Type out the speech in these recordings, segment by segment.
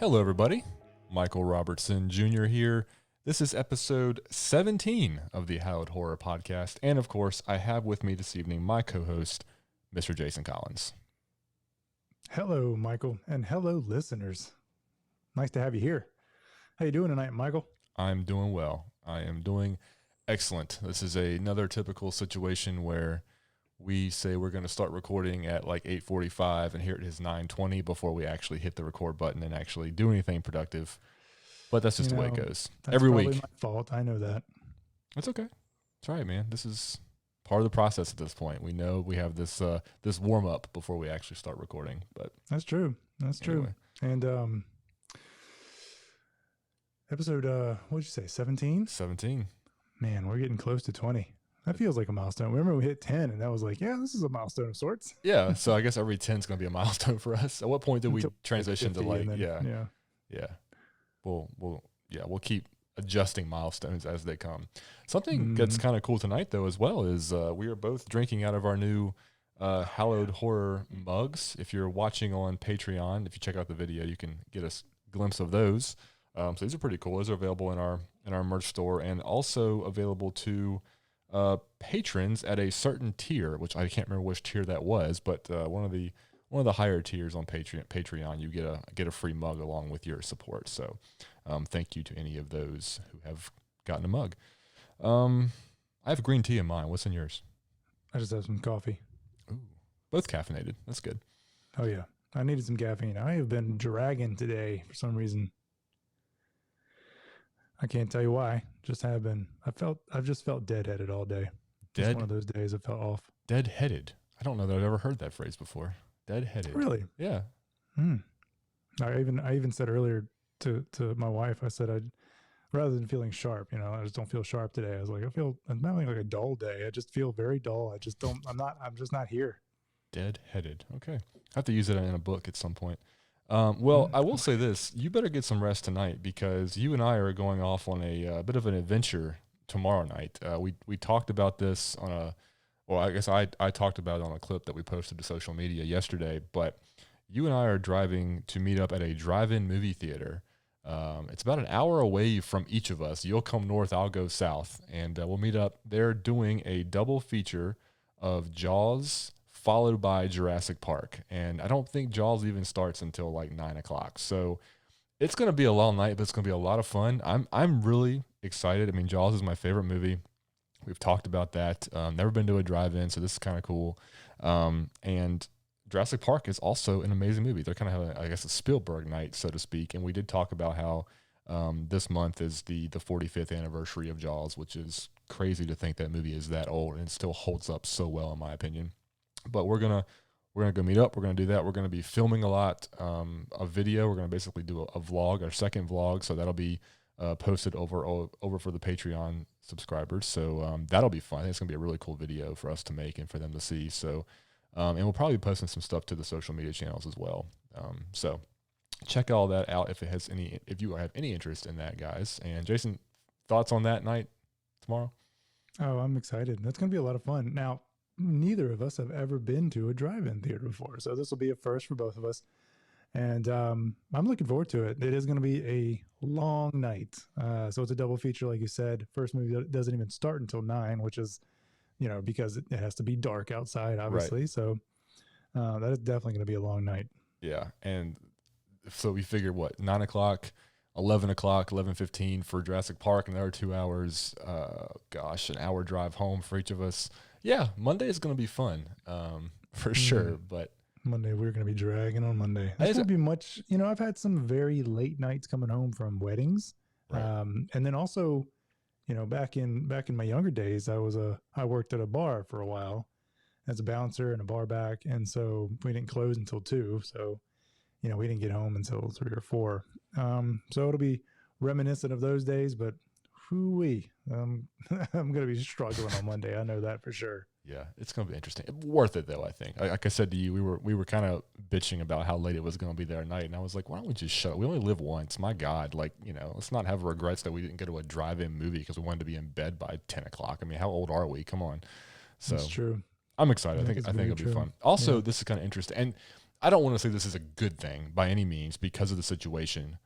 Hello, everybody. Michael Robertson Jr. here. This is episode 17 of the Hallowed Horror Podcast. And of course, I have with me this evening my co-host, Mr. Jason Collins. Hello, Michael, and hello, listeners. Nice to have you here. How you doing tonight, Michael? I'm doing well. I am doing excellent. This is another typical situation where we say we're going to start recording at like 8:45, and here it is 9:20 before we actually hit the record button and actually do anything productive. But that's just the way it goes. Every week. That's probably my fault. I know that. That's okay. It's all right, man. This is part of the process at this point. We know we have this this warm up before we actually start recording. But that's true. That's anyway. true. And episode what'd you say, 17? 17. Man, we're getting close to 20. That feels like a milestone. Remember we hit 10 and that was like, yeah, this is a milestone of sorts. Yeah, so I guess every 10 is going to be a milestone for us. At what point did we transition to like, then, yeah. We'll keep adjusting milestones as they come. Something that's kind of cool tonight though as well is we are both drinking out of our new Hallowed Horror mugs. If you're watching on Patreon, if you check out the video, you can get a glimpse of those. So these are pretty cool. Those are available in our merch store and also available to patrons at a certain tier, which I can't remember which tier that was, but one of the higher tiers on Patreon, you get a free mug along with your support. So thank you to any of those who have gotten a mug. I have green tea in mine. What's in yours? I just have some coffee. Ooh, both caffeinated. That's good. Oh yeah, I needed some caffeine. I have been dragging today for some reason. I can't tell you why. Just have been. I've just felt deadheaded all day. Just one of those days I felt off. Deadheaded. I don't know that I've ever heard that phrase before. Deadheaded. Really? Yeah. I even said earlier to my wife, I said rather than feeling sharp, I just don't feel sharp today. I was like, I'm having like a dull day. I just feel very dull. I'm just not here. Deadheaded. Okay. I have to use it in a book at some point. Well, I will say this. You better get some rest tonight because you and I are going off on a bit of an adventure tomorrow night. We talked about this I guess I talked about it on a clip that we posted to social media yesterday, but you and I are driving to meet up at a drive-in movie theater. It's about an hour away from each of us. You'll come north, I'll go south, and we'll meet up. They're doing a double feature of Jaws followed by Jurassic Park. And I don't think Jaws even starts until like 9 o'clock. So it's going to be a long night, but it's going to be a lot of fun. I'm really excited. I mean, Jaws is my favorite movie. We've talked about that. Never been to a drive-in, so this is kind of cool. And Jurassic Park is also an amazing movie. They're kind of having, I guess, a Spielberg night, so to speak. And we did talk about how this month is the 45th anniversary of Jaws, which is crazy to think that movie is that old and it still holds up so well, in my opinion. But we're gonna go meet up. We're gonna do that. We're gonna be filming a lot of video. We're gonna basically do a vlog, our second vlog. So that'll be posted over for the Patreon subscribers. So that'll be fun. I think it's gonna be a really cool video for us to make and for them to see. So and we'll probably be posting some stuff to the social media channels as well. So check all that out if you have any interest in that, guys. And Jason, thoughts on that night tomorrow? Oh, I'm excited. That's gonna be a lot of fun. Now, neither of us have ever been to a drive-in theater before, so this will be a first for both of us. And I'm looking forward to it. It is going to be a long night. So it's a double feature, like you said. First movie doesn't even start until 9, which is, because it has to be dark outside, obviously. Right. So that is definitely going to be a long night. Yeah. And so we figured 9 o'clock, 11 o'clock, 11:15 for Jurassic Park, another 2 hours. An hour drive home for each of us. Yeah, Monday is going to be fun, for sure. But Monday, we're going to be dragging on Monday. This won't be much. I've had some very late nights coming home from weddings, right. And then also, back in my younger days, I worked at a bar for a while as a bouncer and a bar back, and so we didn't close until 2. So, we didn't get home until 3 or 4. So it'll be reminiscent of those days, but. Hoo-wee. I'm going to be struggling on Monday. I know that for sure. Yeah, it's going to be interesting. Worth it, though, I think. Like I said to you, we were kind of bitching about how late it was going to be there at night, and I was like, why don't we just shut up? We only live once. My God. Let's not have regrets that we didn't go to a drive-in movie because we wanted to be in bed by 10 o'clock. I mean, how old are we? Come on. So that's true. I'm excited. I think it'll be fun. Also, This is kind of interesting. And I don't want to say this is a good thing by any means because of the situation,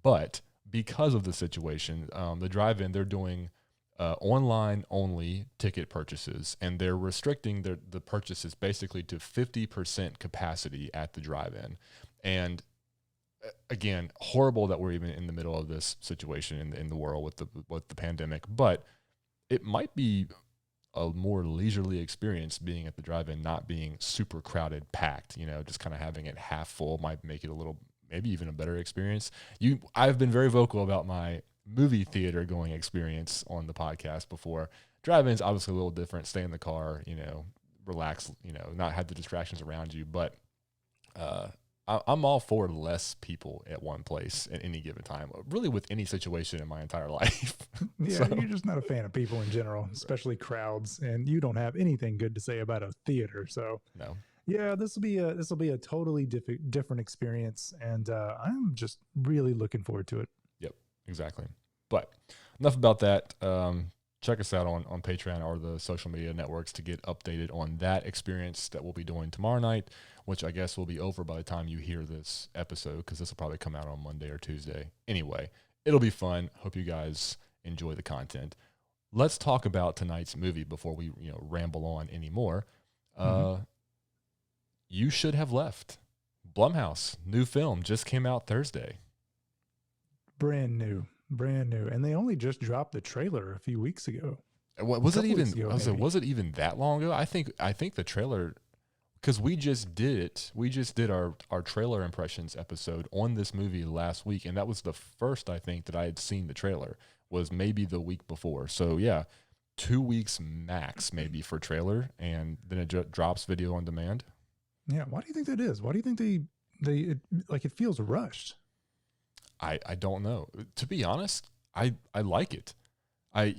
but because of the situation, the drive-in, they're doing online only ticket purchases, and they're restricting the purchases basically to 50% capacity at the drive-in. And again, horrible that we're even in the middle of this situation in the world with the pandemic, but it might be a more leisurely experience being at the drive-in, not being super crowded, packed, just kind of having it half full might make it a little, maybe even a better experience. I've been very vocal about my movie theater going experience on the podcast before. Drive-in's obviously a little different. Stay in the car, relax, not have the distractions around you. But I'm all for less people at one place at any given time, really with any situation in my entire life. Yeah, So, you're just not a fan of people in general, especially crowds, and you don't have anything good to say about a theater. So no. yeah, this will be a totally different experience, and I'm just really looking forward to it. Yep, exactly. But enough about that. Check us out on Patreon or the social media networks to get updated on that experience that we'll be doing tomorrow night, which I guess will be over by the time you hear this episode, because this will probably come out on Monday or Tuesday. Anyway, it'll be fun. Hope you guys enjoy the content. Let's talk about tonight's movie before we ramble on anymore. You Should Have Left. Blumhouse, new film, just came out Thursday. Brand new, and they only just dropped the trailer a few weeks ago. Was it even that long ago? I think the trailer, because we just did our trailer impressions episode on this movie last week, and that was the first I think that I had seen the trailer, was maybe the week before. So yeah, 2 weeks max maybe for trailer, and then it drops video on demand. Yeah, why do you think that is? Why do you think it feels rushed? I don't know. To be honest, I like it. I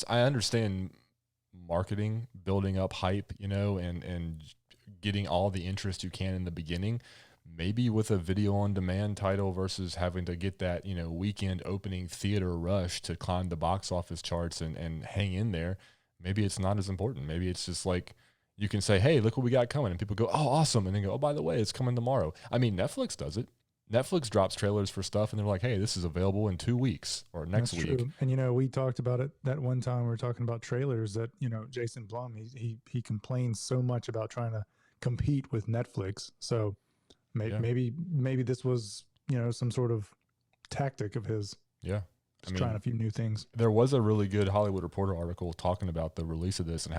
understand marketing, building up hype, and getting all the interest you can in the beginning. Maybe with a video on demand title versus having to get that, weekend opening theater rush to climb the box office charts and hang in there, maybe it's not as important. Maybe it's just like you can say, hey, look what we got coming. And people go, oh, awesome. And then go, oh, by the way, it's coming tomorrow. I mean, Netflix does it. Netflix drops trailers for stuff and they're like, hey, this is available in 2 weeks or next week. True. And, we talked about it that one time we were talking about trailers that, Jason Blum, he complains so much about trying to compete with Netflix. So maybe this was, some sort of tactic of his. Yeah. Just trying a few new things. There was a really good Hollywood Reporter article talking about the release of this and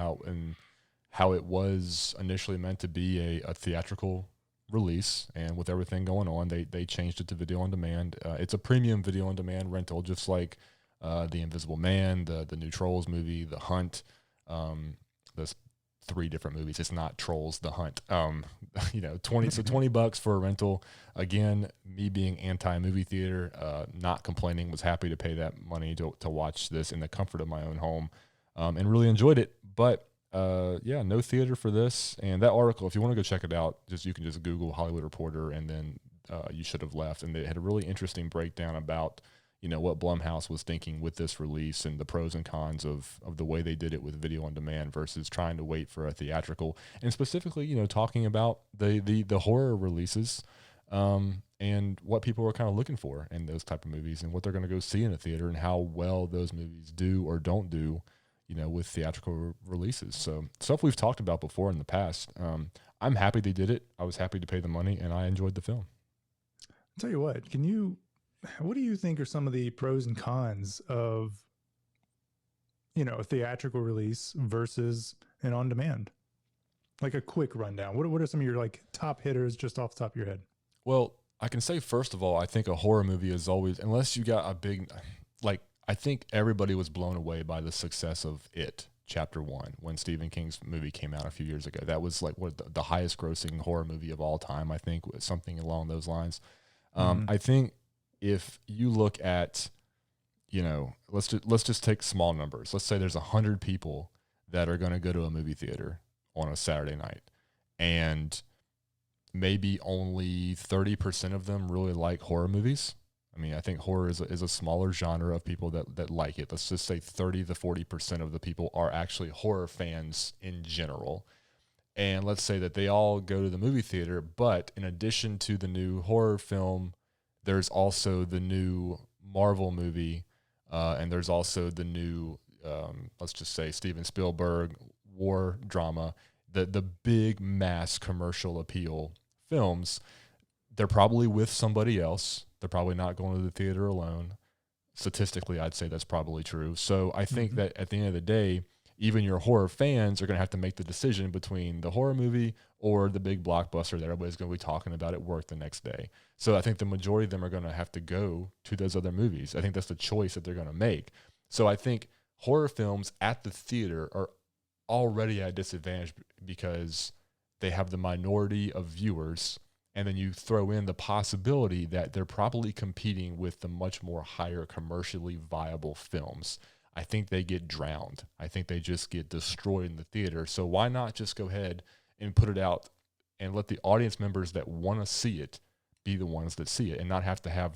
how it was initially meant to be a theatrical release, and with everything going on, they changed it to video on demand. It's a premium video on demand rental, just like The Invisible Man, the new Trolls movie, The Hunt. There's 3 different movies. It's not Trolls, The Hunt. $20 for a rental. Again, me being anti-movie theater, not complaining, was happy to pay that money to watch this in the comfort of my own home, and really enjoyed it. But no theater for this. And that article, if you want to go check it out, you can just Google Hollywood Reporter, and then You Should Have Left. And they had a really interesting breakdown about, what Blumhouse was thinking with this release and the pros and cons of the way they did it with video on demand versus trying to wait for a theatrical. And specifically, talking about the horror releases and what people are kind of looking for in those type of movies and what they're going to go see in a theater and how well those movies do or don't do with theatrical releases. So stuff we've talked about before in the past. I'm happy they did it. I was happy to pay the money, and I enjoyed the film. I'll tell you what, what do you think are some of the pros and cons of, a theatrical release versus an on-demand? Like a quick rundown. What are some of your top hitters just off the top of your head? Well, I can say, first of all, I think a horror movie is always, unless you got a big, I think everybody was blown away by the success of It, Chapter 1, when Stephen King's movie came out a few years ago. That was the highest grossing horror movie of all time, I think, something along those lines. I think if you look at, let's just take small numbers. Let's say there's 100 people that are going to go to a movie theater on a Saturday night, and maybe only 30% of them really like horror movies. I mean, I think horror is a smaller genre of people that like it. Let's just say 30 to 40% of the people are actually horror fans in general. and let's say that they all go to the movie theater, but in addition to the new horror film, there's also the new Marvel movie, and there's also the new, let's just say, Steven Spielberg war drama, the big mass commercial appeal films. They're probably with somebody else. They're probably not going to the theater alone. Statistically, I'd say that's probably true. So I think that at the end of the day, even your horror fans are going to have to make the decision between the horror movie or the big blockbuster that everybody's going to be talking about at work the next day. So I think the majority of them are going to have to go to those other movies. I think that's the choice that they're going to make. So I think horror films at the theater are already at a disadvantage because they have the minority of viewers, and then you throw in the possibility that they're probably competing with the much more higher commercially viable films. I think they get drowned. I think they just get destroyed in the theater. So why not just go ahead and put it out and let the audience members that want to see it be the ones that see it, and not have to have,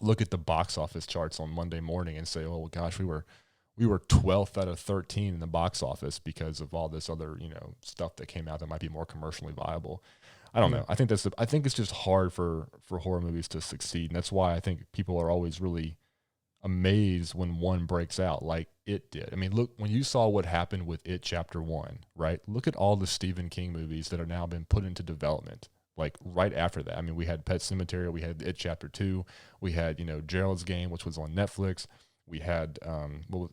look at the box office charts on Monday morning and say, oh gosh, we were 12th out of 13 in the box office because of all this other, stuff that came out that might be more commercially viable. I don't know. I think it's just hard for horror movies to succeed. And that's why I think people are always really amazed when one breaks out like it did. I mean, look, when you saw what happened with It Chapter 1, right? Look at all the Stephen King movies that are now been put into development. Like right after that, I mean, we had Pet Sematary, we had It Chapter 2, we had, Gerald's Game, which was on Netflix. We had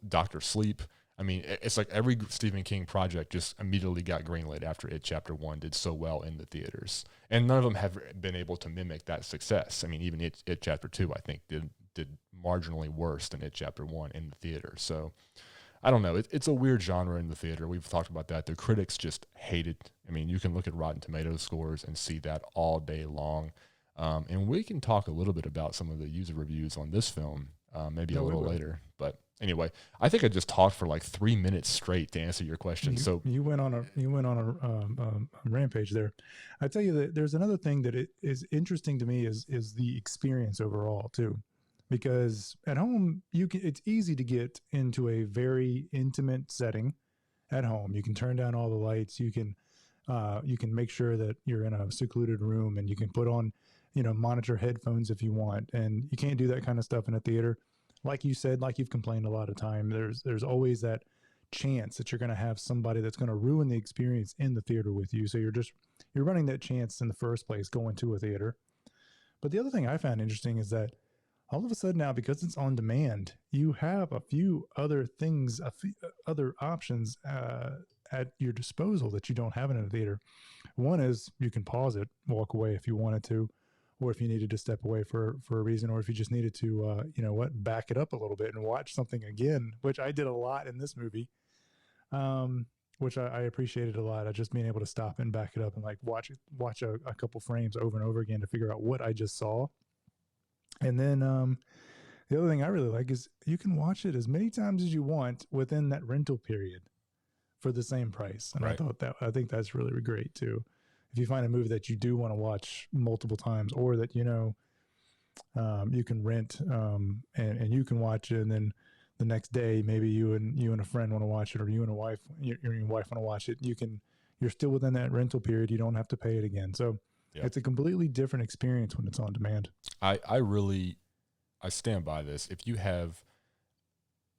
Dr. Sleep. I mean, it's like every Stephen King project just immediately got greenlit after It Chapter 1 did so well in the theaters. And none of them have been able to mimic that success. I mean, even It Chapter 2, I think, did marginally worse than It Chapter 1 in the theater. So I don't know. It's a weird genre in the theater. We've talked about that. The critics just hate it. I mean, you can look at Rotten Tomatoes scores and see that all day long. And we can talk a little bit about some of the user reviews on this film maybe a little later. But anyway, I think I just talked for like 3 minutes straight to answer your question. So you went on a rampage there. I tell you that there's another thing that it is interesting to me is the experience overall too, because at home it's easy to get into a very intimate setting at home. You can turn down all the lights. You can make sure that you're in a secluded room, and you can put on monitor headphones if you want, and you can't do that kind of stuff in a theater. Like you said, like you've complained a lot of time, there's always that chance that you're going to have somebody that's going to ruin the experience in the theater with you. So you're running that chance in the first place going to a theater. But the other thing I found interesting is that all of a sudden now, because it's on demand, you have a few other things, other options at your disposal that you don't have in a theater. One is you can pause it, walk away if you wanted to, or if you needed to step away for a reason, or if you just needed to, back it up a little bit and watch something again, which I did a lot in this movie, which I appreciated a lot. I just being able to stop and back it up and like watch a couple frames over and over again to figure out what I just saw. And then the other thing I really like is you can watch it as many times as you want within that rental period for the same price. And right. I think that's really great too. If you find a movie that you do want to watch multiple times, or that you can rent and you can watch it, and then the next day maybe you and a friend want to watch it, or you and your wife want to watch it, you're still within that rental period. You don't have to pay it again. So it's a completely different experience when it's on demand. I stand by this. If you have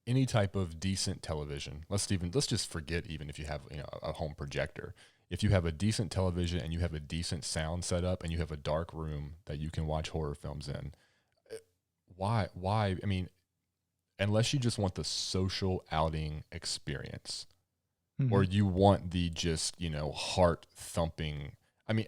any type of decent television, let's just forget even if you have a home projector. If you have a decent television and you have a decent sound setup and you have a dark room that you can watch horror films in, why? I mean, unless you just want the social outing experience, or you want the just, heart thumping. I mean,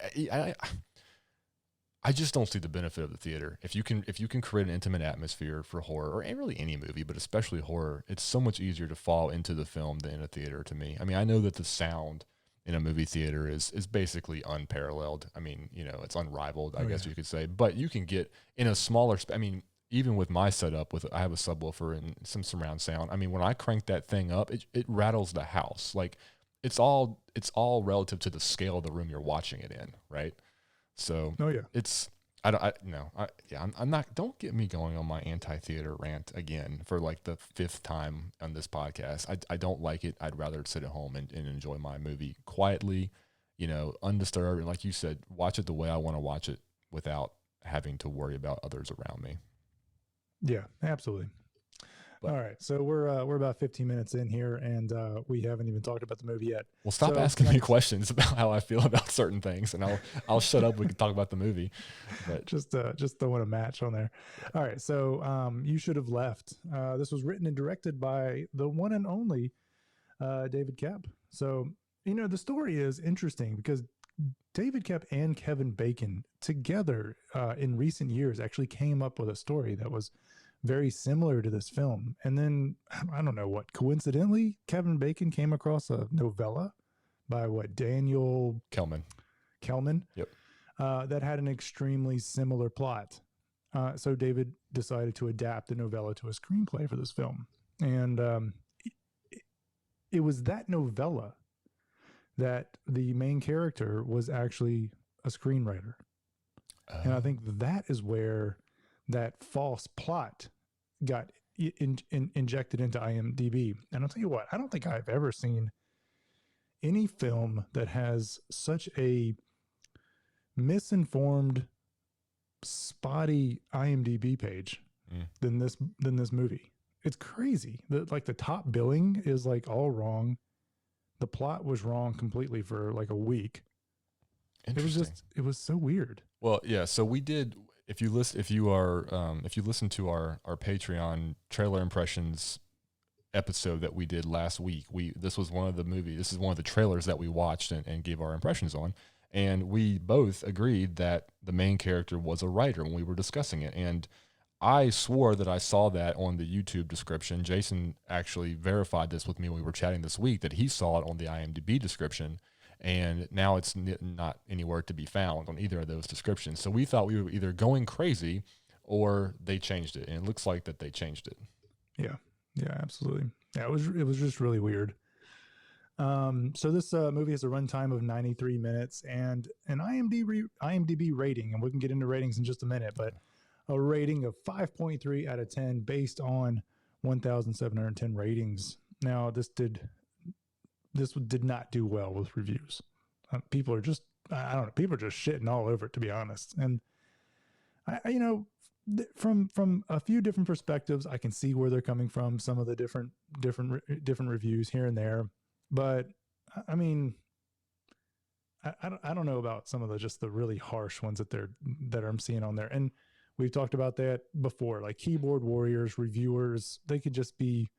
I just don't see the benefit of the theater. If you can create an intimate atmosphere for horror, or really any movie, but especially horror, it's so much easier to fall into the film than in a theater to me. I mean, I know that the sound in a movie theater is basically unparalleled. I mean, it's unrivaled, I guess you could say. But you can get in a smaller I mean, even with my setup, I have a subwoofer and some surround sound. I mean, when I crank that thing up, it rattles the house. Like it's all relative to the scale of the room you're watching it in, right? So I'm not, don't get me going on my anti-theater rant again for like the fifth time on this podcast. I don't like it. I'd rather sit at home and enjoy my movie quietly, undisturbed. And like you said, watch it the way I want to watch it without having to worry about others around me. Yeah, absolutely. All right, so we're about 15 minutes in here, and we haven't even talked about the movie yet. Well, stop asking me questions about how I feel about certain things, and I'll shut up. We can talk about the movie. But just throwing a match on there. All right, so You Should Have Left. This was written and directed by the one and only David Koepp. So the story is interesting because David Koepp and Kevin Bacon together in recent years actually came up with a story that was very similar to this film. And then, I don't know what, coincidentally, Kevin Bacon came across a novella by Daniel Kelman. Yep. That had an extremely similar plot. So David decided to adapt the novella to a screenplay for this film. And it was that novella that the main character was actually a screenwriter. And I think that is where that false plot got injected into IMDb. And I'll tell you what, I don't think I've ever seen any film that has such a misinformed, spotty IMDb page than this movie. It's crazy. The top billing is like all wrong. The plot was wrong completely for like a week. It was so weird. Well, yeah. So we did. If you listen to our Patreon trailer impressions episode that we did last week, this is one of the trailers that we watched and gave our impressions on, and we both agreed that the main character was a writer when we were discussing it. And I swore that I saw that on the YouTube description. Jason actually verified this with me when we were chatting this week, that he saw it on the IMDb description. And now it's not anywhere to be found on either of those descriptions. So we thought we were either going crazy or they changed it. And it looks like that they changed it. Yeah, absolutely. Yeah, it was just really weird. So this movie has a runtime of 93 minutes and an IMDb rating, and we can get into ratings in just a minute, but a rating of 5.3 out of 10 based on 1,710 ratings. Now, this did not do well with reviews. People are just shitting all over it, to be honest. And from a few different perspectives, I can see where they're coming from. Some of the different reviews here and there, but I mean, I don't know about some of the really harsh ones that I'm seeing on there. And we've talked about that before, like keyboard warriors, reviewers. They could just be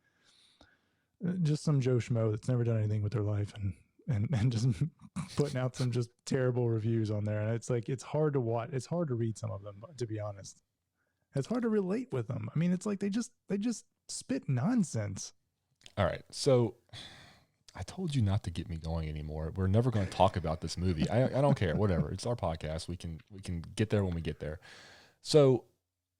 just some Joe Schmo that's never done anything with their life and just putting out some just terrible reviews on there. And it's like, it's hard to watch. It's hard to read some of them, to be honest. It's hard to relate with them. I mean, it's like they just spit nonsense. All right. So I told you not to get me going anymore. We're never going to talk about this movie. I don't care. Whatever. It's our podcast. We can get there when we get there. So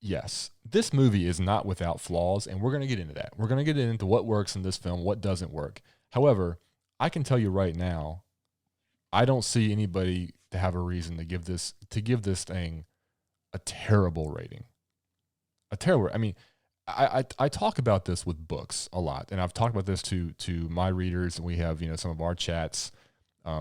yes, this movie is not without flaws, and we're going to get into that. We're going to get into what works in this film, what doesn't work. However, I can tell you right now, I don't see anybody to have a reason to give this thing a terrible rating. I mean, I talk about this with books a lot, and I've talked about this to my readers, and we have some of our chats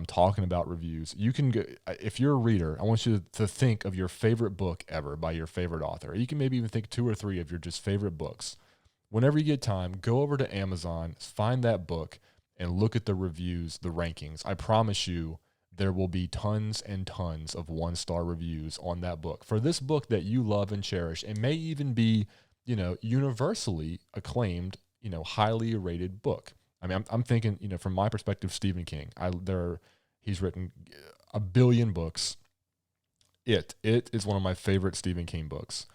talking about reviews. You can go, if you're a reader, I want you to think of your favorite book ever by your favorite author. You can maybe even think 2 or 3 of your just favorite books. Whenever you get time, go over to Amazon, find that book, and look at the reviews, the rankings. I promise you there will be tons and tons of 1-star reviews on that book. For this book that you love and cherish, and may even be, universally acclaimed, highly rated book. I mean, I'm thinking, from my perspective, Stephen King. He's written a billion books. It is one of my favorite Stephen King books.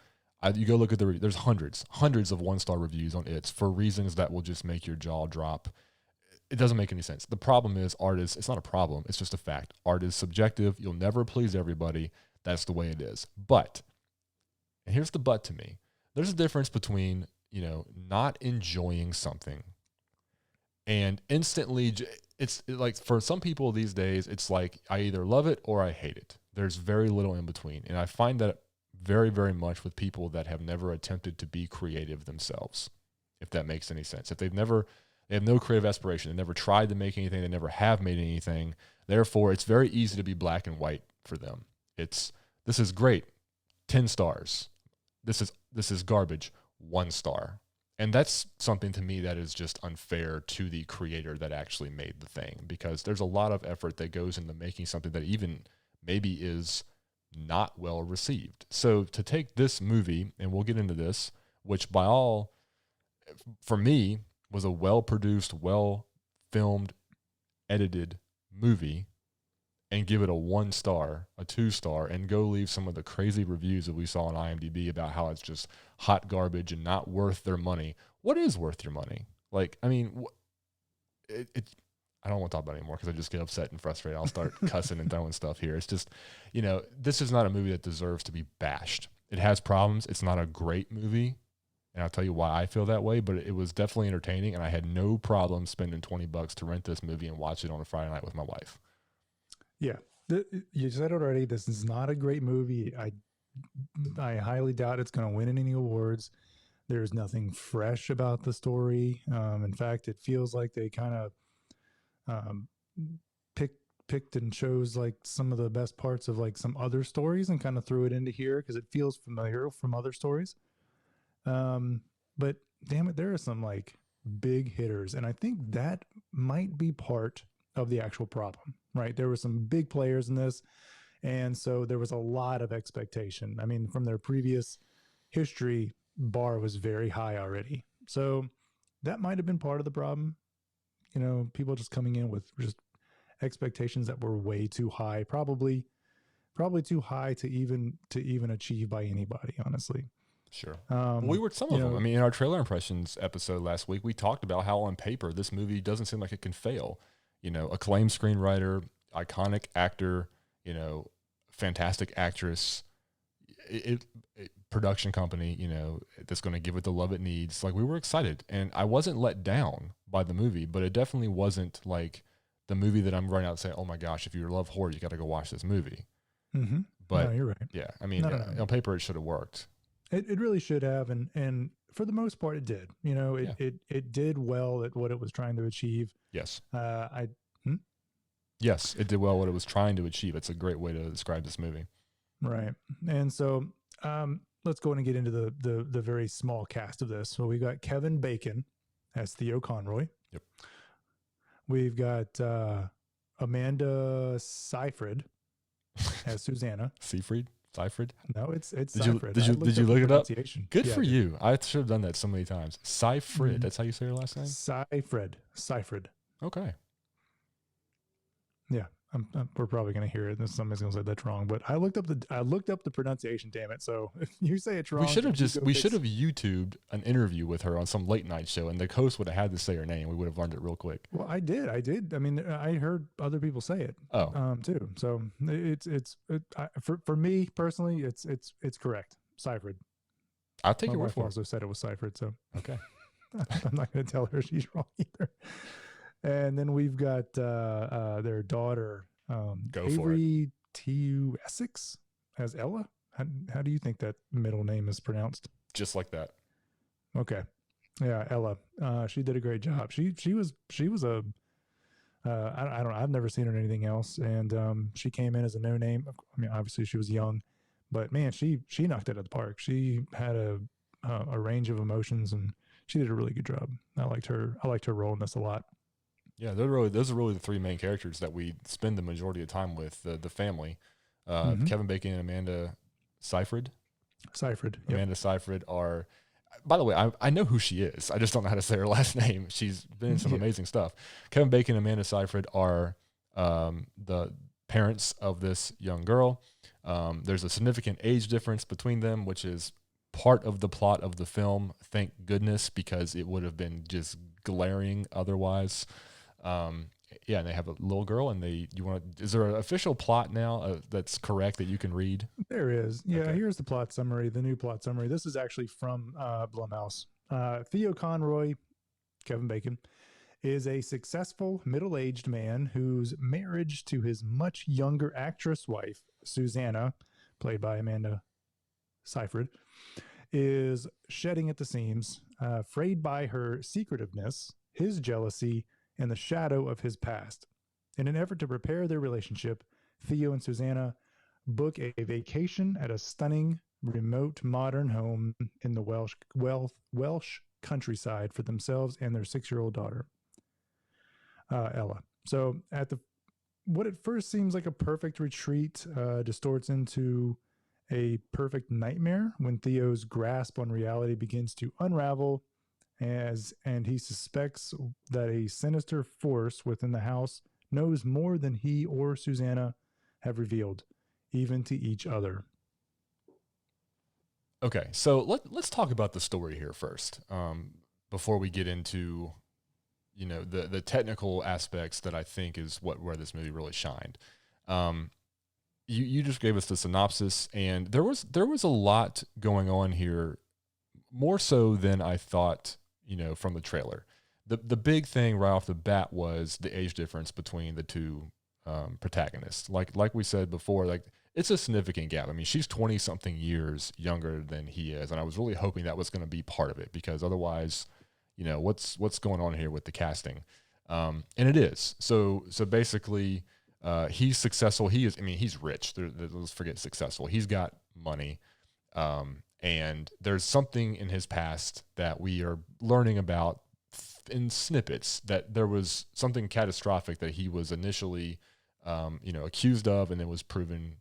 You go look at there's hundreds of 1-star reviews on it for reasons that will just make your jaw drop. It doesn't make any sense. The problem is it's not a problem. It's just a fact. Art is subjective. You'll never please everybody. That's the way it is. But, and here's the but to me, there's a difference between, not enjoying something and instantly, it's like for some people these days, it's like I either love it or I hate it. There's very little in between. And I find that very, very much with people that have never attempted to be creative themselves, if that makes any sense. If they have no creative aspiration, they never tried to make anything, they never have made anything. Therefore, it's very easy to be black and white for them. This is great, 10 stars. This is garbage, 1 star. And that's something to me that is just unfair to the creator that actually made the thing, because there's a lot of effort that goes into making something that even maybe is not well received. So to take this movie, and we'll get into this, which for me, was a well-produced, well-filmed, edited movie, and give it a 1 star, a 2 star, and go leave some of the crazy reviews that we saw on IMDb about how it's just hot garbage and not worth their money. What is worth your money? Like, I mean, I don't want to talk about it anymore because I just get upset and frustrated. I'll start cussing and throwing stuff here. It's just, this is not a movie that deserves to be bashed. It has problems. It's not a great movie. And I'll tell you why I feel that way, but it was definitely entertaining, and I had no problem spending $20 to rent this movie and watch it on a Friday night with my wife. Yeah. You said it already. This is not a great movie. I highly doubt it's going to win any awards. There's nothing fresh about the story. In fact, it feels like they kind of picked and chose like some of the best parts of like some other stories and kind of threw it into here because it feels familiar from other stories. But damn it, there are some like big hitters, and I think that might be part of the actual problem, right? There were some big players in this, and so there was a lot of expectation. I mean, from their previous history, bar was very high already. So that might have been part of the problem. People just coming in with just expectations that were way too high, probably too high to even achieve by anybody, honestly. Sure. We were some of them. I mean, in our trailer impressions episode last week, we talked about how on paper this movie doesn't seem like it can fail. Acclaimed screenwriter, iconic actor, fantastic actress, production company, that's going to give it the love it needs. Like, we were excited, and I wasn't let down by the movie, but it definitely wasn't like the movie that I'm running out and saying, oh my gosh, if you love horror, you got to go watch this movie. Mm-hmm. But no, you're right. Yeah, I mean, on paper, it should have worked. It really should have, and for the most part, it did. It did well at what it was trying to achieve. Yes. Yes, it did well what it was trying to achieve. It's a great way to describe this movie. Right, and so let's go in and get into the very small cast of this. So we got Kevin Bacon as Theo Conroy. Yep. We've got Amanda Seyfried as Susanna. Seyfried? No, it's did Seyfried. Did you look it up? Good for you. you. I should have done that so many times. Seyfried. Mm-hmm. That's how you say your last name? Seyfried. Okay. Yeah, we're probably going to hear it, and somebody's going to say that's wrong. But I looked up the pronunciation. Damn it! So if you say it's wrong, we should have YouTubed an interview with her on some late night show, and the host would have had to say her name. We would have learned it real quick. Well, I did. I mean, I heard other people say it. Too. So for me personally, it's correct. Seyfried. I'll take your word for it. Also said it was Seyfried. So okay, I'm not going to tell her she's wrong either. And then we've got their daughter, Avery T.U. Essex, as Ella. How do you think that middle name is pronounced? Just like that. Okay, yeah, Ella. She did a great job. She was a I don't know. I've never seen her in anything else, and she came in as a no name. I mean, obviously she was young, but man, she knocked it out of the park. She had a range of emotions, and she did a really good job. I liked her role in this a lot. Yeah, those are really the three main characters that we spend the majority of time with, the family. Kevin Bacon and Amanda Seyfried. Yep. Amanda Seyfried are, by the way, I know who she is. I just don't know how to say her last name. She's been in some amazing stuff. Kevin Bacon and Amanda Seyfried are the parents of this young girl. There's a significant age difference between them, which is part of the plot of the film. Thank goodness, because it would have been just glaring otherwise. And they have a little girl, and is there an official plot now that's correct that you can read? There is. Yeah. Okay. Here's the plot summary, the new plot summary. This is actually from Blumhouse. Theo Conroy, Kevin Bacon, is a successful middle-aged man whose marriage to his much younger actress wife, Susanna, played by Amanda Seifert, is shedding at the seams, frayed by her secretiveness, his jealousy, and the shadow of his past. In an effort to prepare their relationship, Theo and Susanna book a vacation at a stunning, remote, modern home in the Welsh countryside for themselves and their 6-year-old daughter, Ella. So, at the what at first seems like a perfect retreat distorts into a perfect nightmare when Theo's grasp on reality begins to unravel and he suspects that a sinister force within the house knows more than he or Susanna have revealed, even to each other. Okay, so let's talk about the story here first, before we get into, the technical aspects that I think is where this movie really shined. You just gave us the synopsis, and there was a lot going on here, more so than I thought, from the trailer. The big thing right off the bat was the age difference between the two protagonists. Like we said before, like it's a significant gap. I mean, she's 20 something years younger than he is, and I was really hoping that was going to be part of it, because otherwise, what's going on here with the casting? And it is. So basically, he's successful. He's rich. Let's forget successful. He's got money. And there's something in his past that we are learning about in snippets, that there was something catastrophic that he was initially, accused of, and then was proven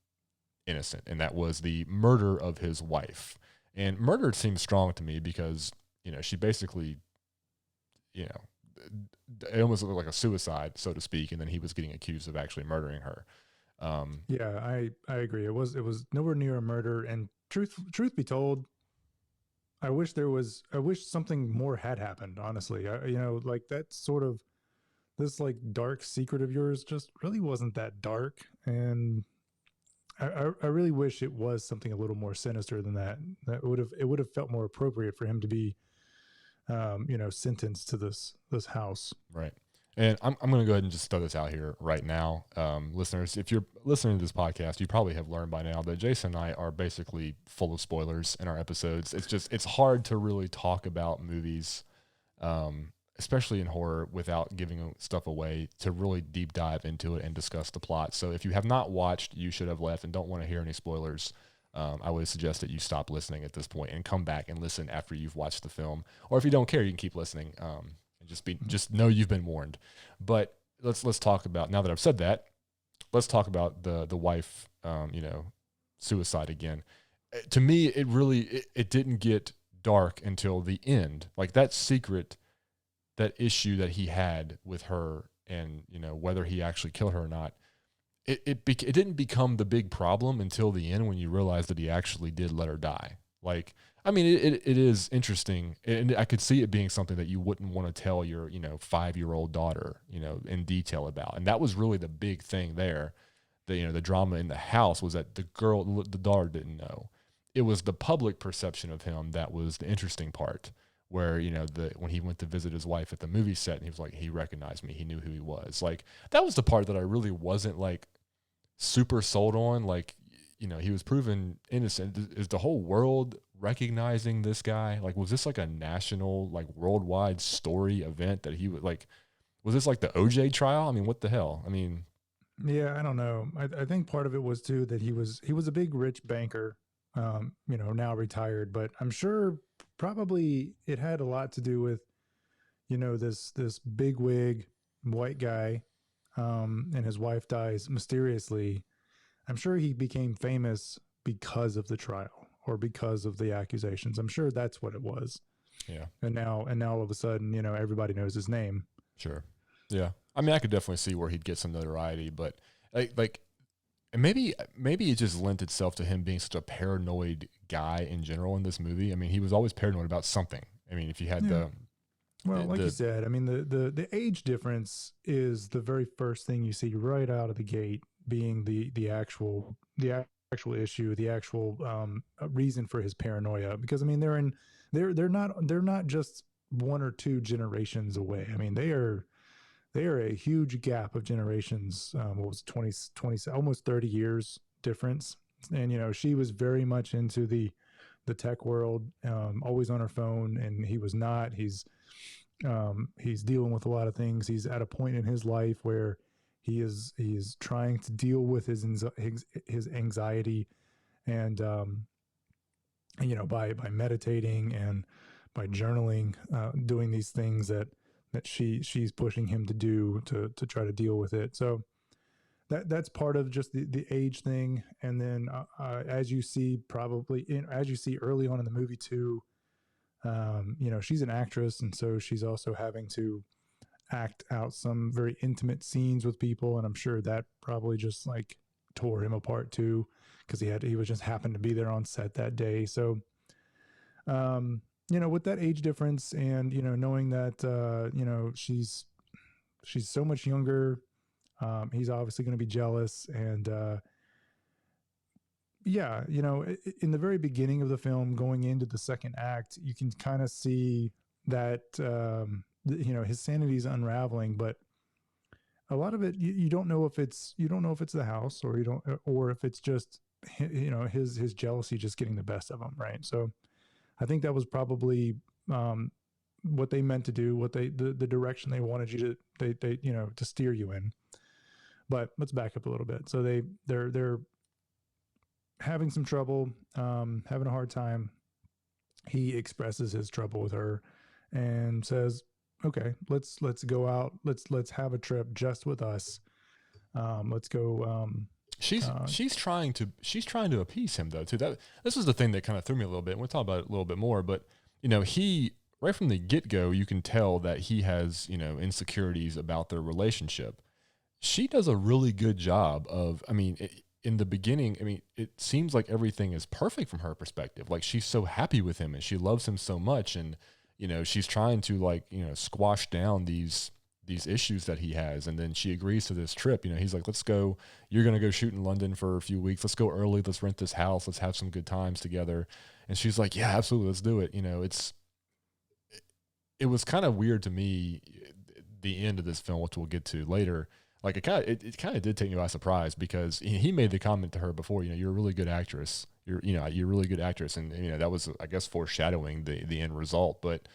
innocent. And that was the murder of his wife. And murder seems strong to me because, she basically, it almost looked like a suicide, so to speak. And then he was getting accused of actually murdering her. Yeah, I agree. It was nowhere near a murder. And truth be told, I wish something more had happened. Honestly, like that sort of this like dark secret of yours just really wasn't that dark, and I really wish it was something a little more sinister than that. It would have felt more appropriate for him to be, sentenced to this house. Right. And I'm going to go ahead and just throw this out here right now. Listeners, if you're listening to this podcast, you probably have learned by now that Jason and I are basically full of spoilers in our episodes. It's hard to really talk about movies, especially in horror, without giving stuff away, to really deep dive into it and discuss the plot. So if you have not watched You Should Have Left and don't want to hear any spoilers, I would suggest that you stop listening at this point and come back and listen after you've watched the film. Or if you don't care, you can keep listening. Just know you've been warned. But let's talk about, now that I've said that, let's talk about the wife, suicide again. To me, it didn't get dark until the end. Like that secret, that issue that he had with her, and whether he actually killed her or not, it didn't become the big problem until the end, when you realize that he actually did let her die. Like, I mean, it is interesting, and I could see it being something that you wouldn't want to tell your 5-year-old daughter in detail about. And that was really the big thing there. The drama in the house was that the daughter didn't know. It was the public perception of him that was the interesting part, where when he went to visit his wife at the movie set, and he was like, he recognized me, he knew who he was. Like, that was the part that I really wasn't like super sold on. Like, he was proven innocent. Is the whole world recognizing this guy? Like, was this like a national, like worldwide story event that he would like? Was this like the OJ trial? I mean, what the hell? I mean, yeah, I don't know. I think part of it was too that he was a big rich banker, now retired, but I'm sure probably it had a lot to do with, this big wig white guy, and his wife dies mysteriously. I'm sure he became famous because of the trial or because of the accusations. I'm sure that's what it was. Yeah. And now all of a sudden, everybody knows his name. Sure. Yeah. I mean, I could definitely see where he'd get some notoriety, but like maybe it just lent itself to him being such a paranoid guy in general in this movie. I mean, he was always paranoid about something. I mean, if you had you said, I mean, the age difference is the very first thing you see right out of the gate, being the actual issue, the actual reason for his paranoia. Because I mean, they're not just 1 or 2 generations away. I mean, they are a huge gap of generations. What was it, 20, almost 30 years difference. And she was very much into the the tech world, always on her phone, and he was not. He's dealing with a lot of things. He's at a point in his life where he is trying to deal with his anxiety, and by meditating and by journaling, doing these things that she's pushing him to do to try to deal with it. So that's part of just the age thing. And then as you see early on in the movie too, she's an actress, and so she's also having to act out some very intimate scenes with people, and I'm sure that probably just like tore him apart too, because he was just happened to be there on set that day. So with that age difference, and knowing that she's so much younger, he's obviously going to be jealous. And in the very beginning of the film, going into the second act, you can kind of see that his sanity is unraveling, but a lot of it you don't know if it's the house, or if it's just his jealousy just getting the best of him, right? So I think that was probably what they meant to do, what the direction they wanted you to steer you in. But let's back up a little bit. So they're having some trouble, having a hard time. He expresses his trouble with her and says, "Okay, let's go out. Let's have a trip just with us. Let's go." She's trying to appease him though too. This is the thing that kind of threw me a little bit. And we'll talk about it a little bit more. But he right from the get-go, you can tell that he has insecurities about their relationship. She does a really good job of. In the beginning, it seems like everything is perfect from her perspective. Like, she's so happy with him and she loves him so much, and she's trying to squash down these issues that he has. And then she agrees to this trip. He's like, "Let's go. You're going to go shoot in London for a few weeks. Let's go early. Let's rent this house. Let's have some good times together." And she's like, "Yeah, absolutely. Let's do it." It was kind of weird to me, the end of this film, which we'll get to later. Like, it kind of did take me by surprise, because he made the comment to her before, "You're a really good actress. You're a really good actress." And, that was, I guess, foreshadowing the end result. But,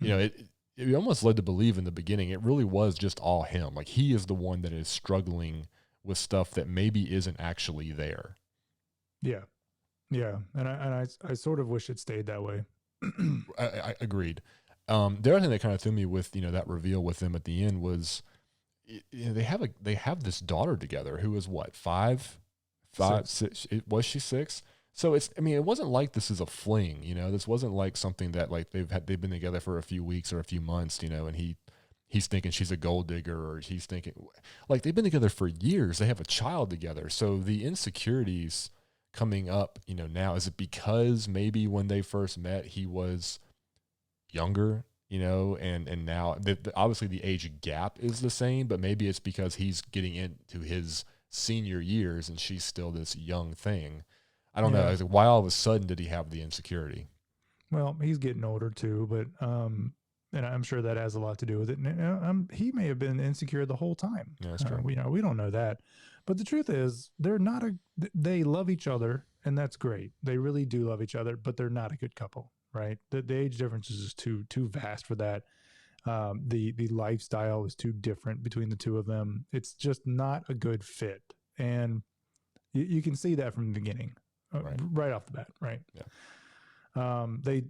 it almost led to believe in the beginning, it really was just all him. Like, he is the one that is struggling with stuff that maybe isn't actually there. Yeah. Yeah. And I sort of wish it stayed that way. I agreed. The other thing that kind of threw me with, that reveal with them at the end was, they have this daughter together who is what, five, six. Was she 6? So it wasn't like this is a fling, this wasn't like something that like they've been together for a few weeks or a few months, and he's thinking she's a gold digger, or he's thinking, like, they've been together for years. They have a child together. So the insecurities coming up, now, is it because maybe when they first met, he was younger, and now obviously the age gap is the same, but maybe it's because he's getting into his senior years and she's still this young thing. I don't know. I was like, why all of a sudden did he have the insecurity? Well, he's getting older too, but and I'm sure that has a lot to do with it. He may have been insecure the whole time. Yeah, that's true. We don't know that, but the truth is, they love each other, and that's great. They really do love each other, but they're not a good couple. Right. The age difference is just too vast for that. The lifestyle is too different between the two of them. It's just not a good fit. And you can see that from the beginning, right off the bat. Right. Yeah. They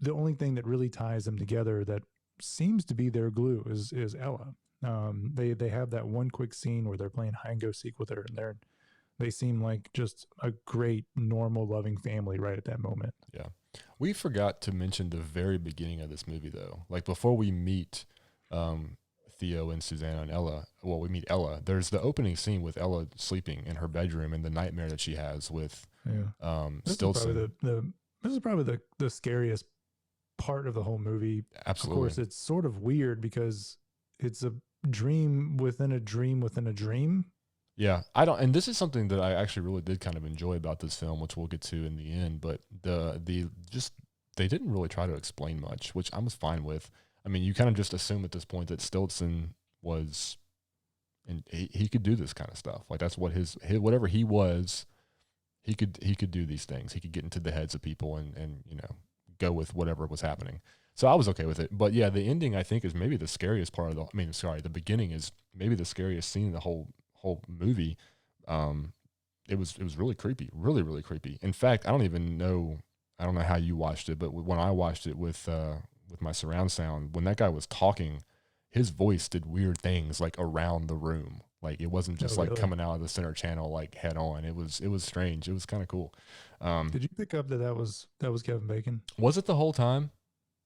the only thing that really ties them together, that seems to be their glue, is Ella. They have that one quick scene where they're playing hide and go seek with her, and they seem like just a great, normal, loving family right at that moment. Yeah. We forgot to mention the very beginning of this movie, though. Like, before we meet Theo and Susanna and Ella, we meet Ella. There's the opening scene with Ella sleeping in her bedroom and the nightmare that she has with Stilson. This is probably the scariest part of the whole movie. Absolutely. Of course, it's sort of weird because it's a dream within a dream within a dream. Yeah, and this is something that I actually really did kind of enjoy about this film, which we'll get to in the end. But they didn't really try to explain much, which I was fine with. You kind of just assume at this point that Stilson was, and he could do this kind of stuff. Like, that's what his whatever he was, he could do these things. He could get into the heads of people and go with whatever was happening. So I was okay with it. But yeah, the ending I think is maybe the scariest part of the beginning is maybe the scariest scene in the whole movie. It was really creepy, really, really creepy. In fact, I don't know how you watched it, but when I watched it with my surround sound, when that guy was talking, his voice did weird things like around the room. Like it wasn't just like coming out of the center channel like head on. It was strange. It was kind of cool. Did you pick up that was Kevin Bacon? Was it the whole time?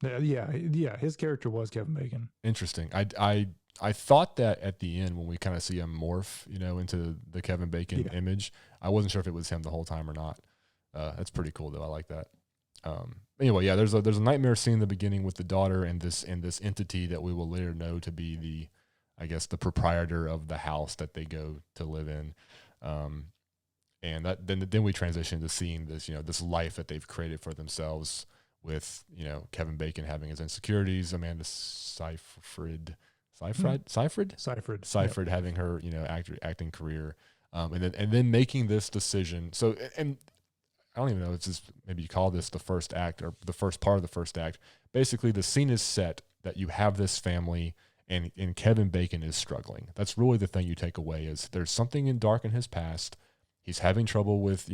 Yeah. His character was Kevin Bacon. Interesting. I thought that at the end when we kind of see him morph, into the Kevin Bacon image, I wasn't sure if it was him the whole time or not. That's pretty cool though. I like that. Anyway, yeah, there's a nightmare scene in the beginning with the daughter and this entity that we will later know to be the proprietor of the house that they go to live in. And that then we transition to seeing this, this life that they've created for themselves with, Kevin Bacon having his insecurities, Amanda Seyfried having her, acting career. And then making this decision. So, and I don't even know if this, maybe you call this the first act or the first part of the first act. Basically, the scene is set that you have this family and Kevin Bacon is struggling. That's really the thing you take away is there's something dark in his past. He's having trouble with,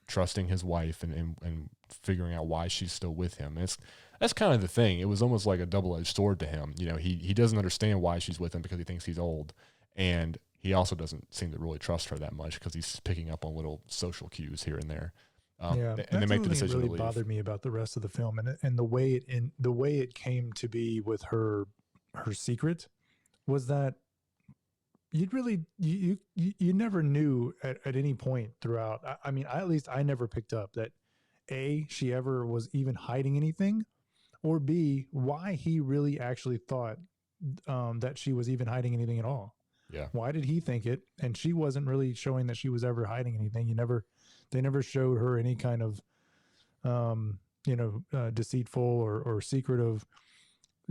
trusting his wife and figuring out why she's still with him. And that's kind of the thing. It was almost like a double-edged sword to him. He doesn't understand why she's with him because he thinks he's old. And he also doesn't seem to really trust her that much because he's picking up on little social cues here and there. And they make the decision really to leave. Bothered me about the rest of the film and the way it came to be with her secret was that you never knew at any point throughout. I mean, at least I never picked up that A, she ever was even hiding anything, or B, why he really actually thought that she was even hiding anything at all. Yeah. Why did he think it? And she wasn't really showing that she was ever hiding anything. They never showed her any kind of, deceitful or secretive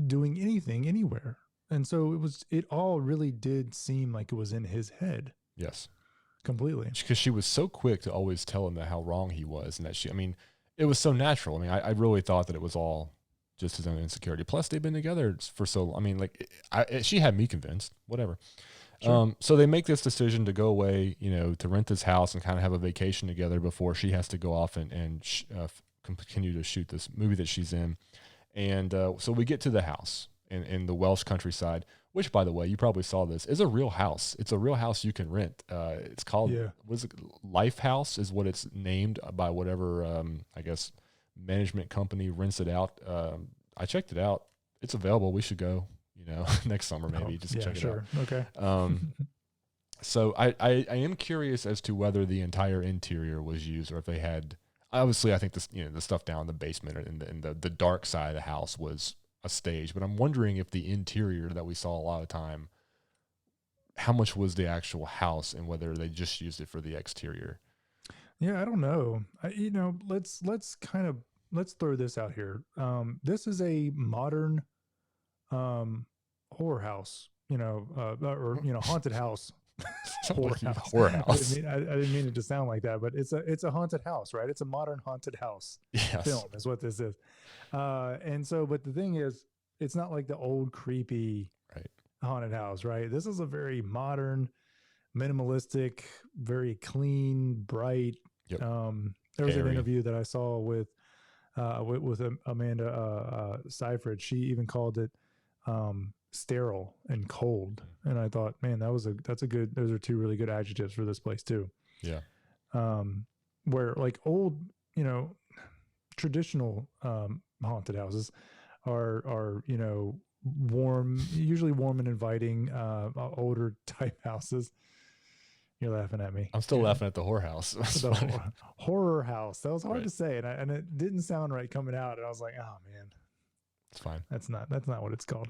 doing anything anywhere. And so it all really did seem like it was in his head. Yes. Completely. Because she was so quick to always tell him how wrong he was. And that it was so natural. I really thought that it was all just his own insecurity. Plus they've been together for so long. She had me convinced, whatever. Sure. So they make this decision to go away, to rent this house and kind of have a vacation together before she has to go off and continue to shoot this movie that she's in. And so we get to the house in the Welsh countryside, which, by the way, you probably saw this, is a real house. It's a real house you can rent. It's called, Life House is what it's named by whatever, management company rents it out. I checked it out. It's available. We should go. Next summer maybe just check it out. Okay. So I am curious as to whether the entire interior was used or if they had. Obviously, I think this the stuff down in the basement and the dark side of the house was a stage, but I'm wondering if the interior that we saw a lot of time, how much was the actual house and whether they just used it for the exterior. Yeah, I don't know. Let's throw this out here. This is a modern horror house, haunted house. Horror house. I didn't mean it to sound like that, but it's a haunted house, right? It's a modern haunted house film is what this is. And so, but the thing is, it's not like the old creepy haunted house, right? This is a very modern, minimalistic, very clean, bright. Yep. There was an interview that I saw with Amanda Seyfried. She even called it sterile and cold, and I thought, man, those are two really good adjectives for this place too. Yeah. Where like old, traditional haunted houses are warm, usually warm and inviting, older type houses. You're laughing at me. I'm still laughing at the whorehouse. Horror house. That was hard to say, and it didn't sound right coming out. And I was like, oh man, it's fine. That's not what it's called.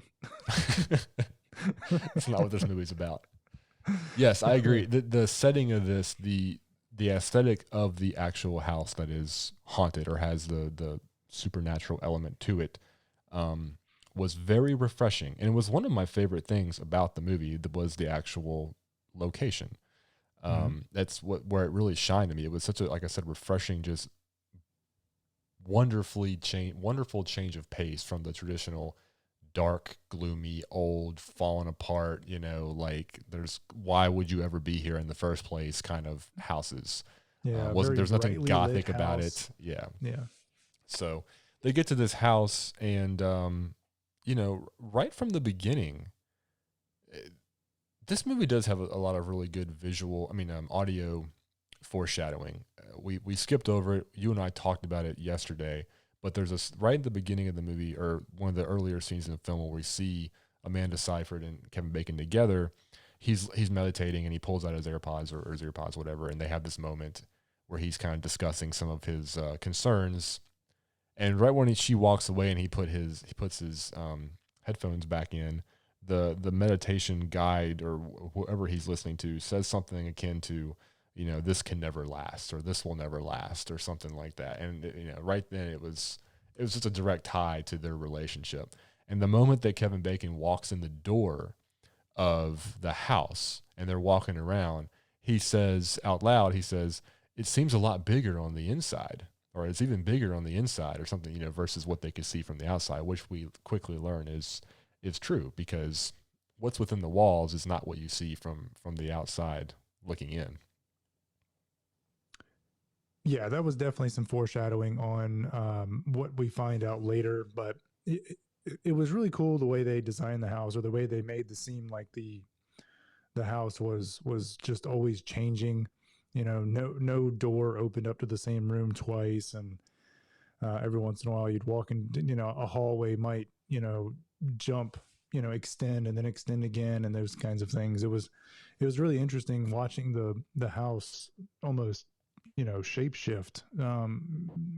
That's not what this movie's about. Yes, I agree. The setting of this, the aesthetic of the actual house that is haunted or has the supernatural element to it, was very refreshing, and it was one of my favorite things about the movie. That was the actual location. That's where it really shined to me. It was such a, like I said, refreshing, just wonderful change of pace from the traditional dark, gloomy, old, fallen apart, like why would you ever be here in the first place kind of houses. Yeah, Wasn't very There's nothing brightly lit gothic about house. it. Yeah. Yeah. So they get to this house and, right from the beginning, eh, this movie does have a lot of really good audio foreshadowing. We skipped over it. You and I talked about it yesterday, but there's right at the beginning of the movie, or one of the earlier scenes in the film, where we see Amanda Seyfried and Kevin Bacon together. He's meditating and he pulls out his AirPods or his EarPods, whatever, and they have this moment where he's kind of discussing some of his concerns. And right when she walks away and he puts his headphones back in, the meditation guide or whoever he's listening to says something akin to, this can never last, or this will never last, or something like that. And right then it was just a direct tie to their relationship. And the moment that Kevin Bacon walks in the door of the house and they're walking around, he says out loud, it seems a lot bigger on the inside, or it's even bigger on the inside, or something, versus what they could see from the outside, which we quickly learn is true, because what's within the walls is not what you see from the outside looking in. Yeah, that was definitely some foreshadowing on what we find out later, but it was really cool the way they designed the house, or the way they made it seem like the house was just always changing. No door opened up to the same room twice, and every once in a while you'd walk in, a hallway might jump, extend and then extend again, and those kinds of things. It was really interesting watching the house almost shape shift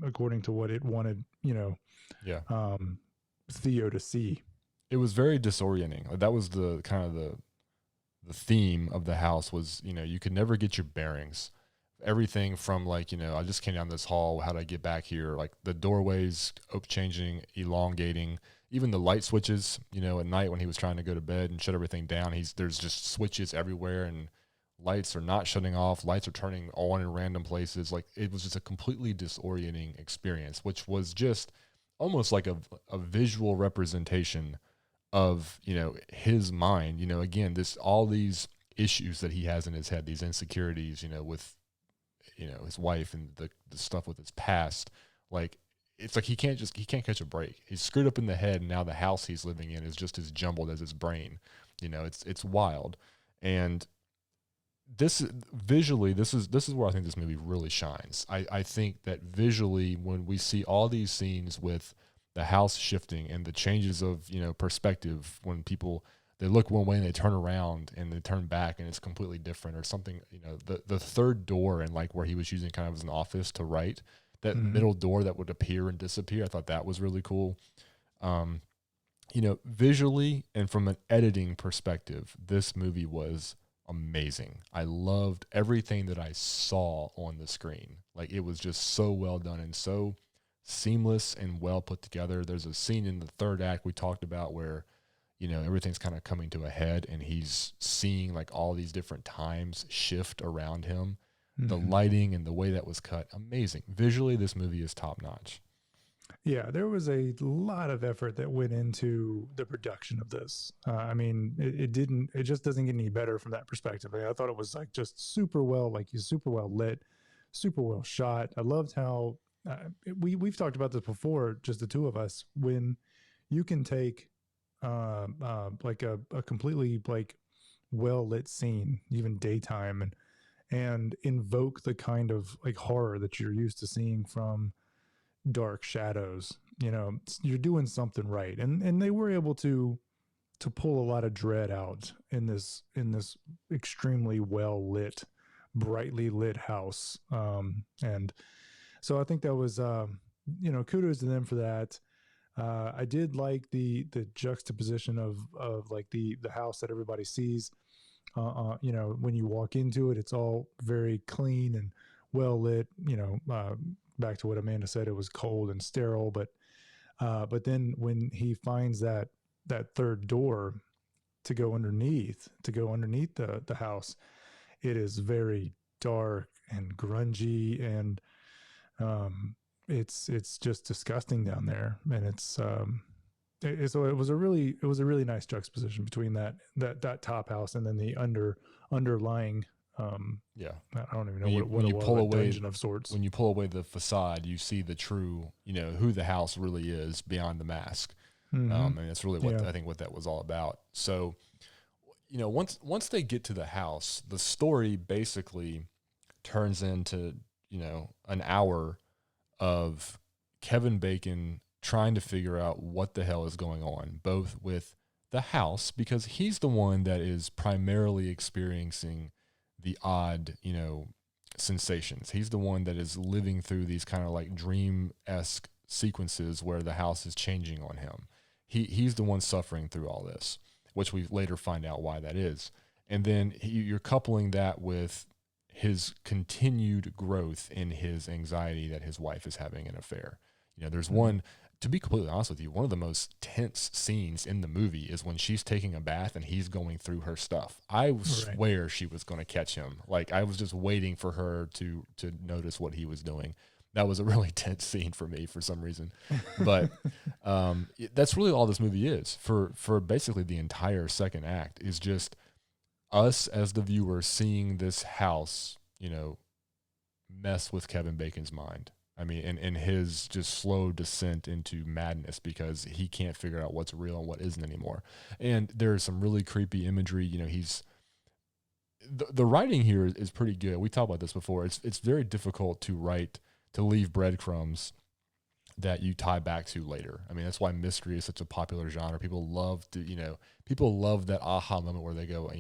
according to what it wanted Yeah. Theo to see. It was very disorienting. That was the kind of the theme of the house was, you could never get your bearings. Everything from I just came down this hall, how did I get back here? Like the doorways changing, elongating, even the light switches, at night when he was trying to go to bed and shut everything down, there's just switches everywhere, and lights are not shutting off, lights are turning on in random places. Like it was just a completely disorienting experience, which was just almost like a visual representation of, his mind, again, all these issues that he has in his head, these insecurities, with, his wife, and the stuff with his past. Like, it's like he can't catch a break. He's screwed up in the head, and now the house he's living in is just as jumbled as his brain. It's wild. And this visually, this is where I think this movie really shines. I think that visually, when we see all these scenes with the house shifting and the changes of, perspective, when people, they look one way and they turn around and they turn back and it's completely different, or something, the third door, and like where he was using kind of as an office to write, that middle door that would appear and disappear. I thought that was really cool. Visually and from an editing perspective, this movie was amazing. I loved everything that I saw on the screen. Like, it was just so well done and so seamless and well put together. There's a scene in the third act we talked about where, everything's kind of coming to a head and he's seeing like all these different times shift around him. The lighting and the way that was cut, amazing. Visually, this movie is top notch. Yeah, there was a lot of effort that went into the production of this. It just doesn't get any better from that perspective. I thought it was like just super well lit, super well shot. I loved how we've talked about this before, just the two of us, when you can take like a completely like well lit scene, even daytime, and invoke the kind of like horror that you're used to seeing from Dark Shadows. You're doing something right, and they were able to pull a lot of dread out in this extremely well lit, brightly lit house. And so I think that was kudos to them for that. I did like the juxtaposition of like the house that everybody sees. When you walk into it, it's all very clean and well lit. Back to what Amanda said, it was cold and sterile, but then when he finds that third door to go underneath the house, it is very dark and grungy, and it's just disgusting down there. And so it was a really nice juxtaposition between that top house and then the underlying Yeah. I don't even know When you, what when it you was, pull a away, dungeon of sorts. when you pull away the facade, you see the true, who the house really is beyond the mask. Mm-hmm. And that's really what I think what that was all about. So, once they get to the house, the story basically turns into, an hour of Kevin Bacon trying to figure out what the hell is going on, both with the house, because he's the one that is primarily experiencing the odd, sensations. He's the one that is living through these kind of like dream-esque sequences where the house is changing on him. He's the one suffering through all this, which we later find out why that is. And then you're coupling that with his continued growth in his anxiety that his wife is having an affair. There's one, to be completely honest with you, one of the most tense scenes in the movie is when she's taking a bath and he's going through her stuff. I swear she was going to catch him. Like, I was just waiting for her to notice what he was doing. That was a really tense scene for me for some reason. But that's really all this movie is for basically the entire second act, is just us as the viewer seeing this house, mess with Kevin Bacon's mind. I mean, and his just slow descent into madness because he can't figure out what's real and what isn't anymore. And there's some really creepy imagery. The writing here is pretty good. We talked about this before. It's very difficult to leave breadcrumbs that you tie back to later. I mean, that's why mystery is such a popular genre. People love that aha moment where they go,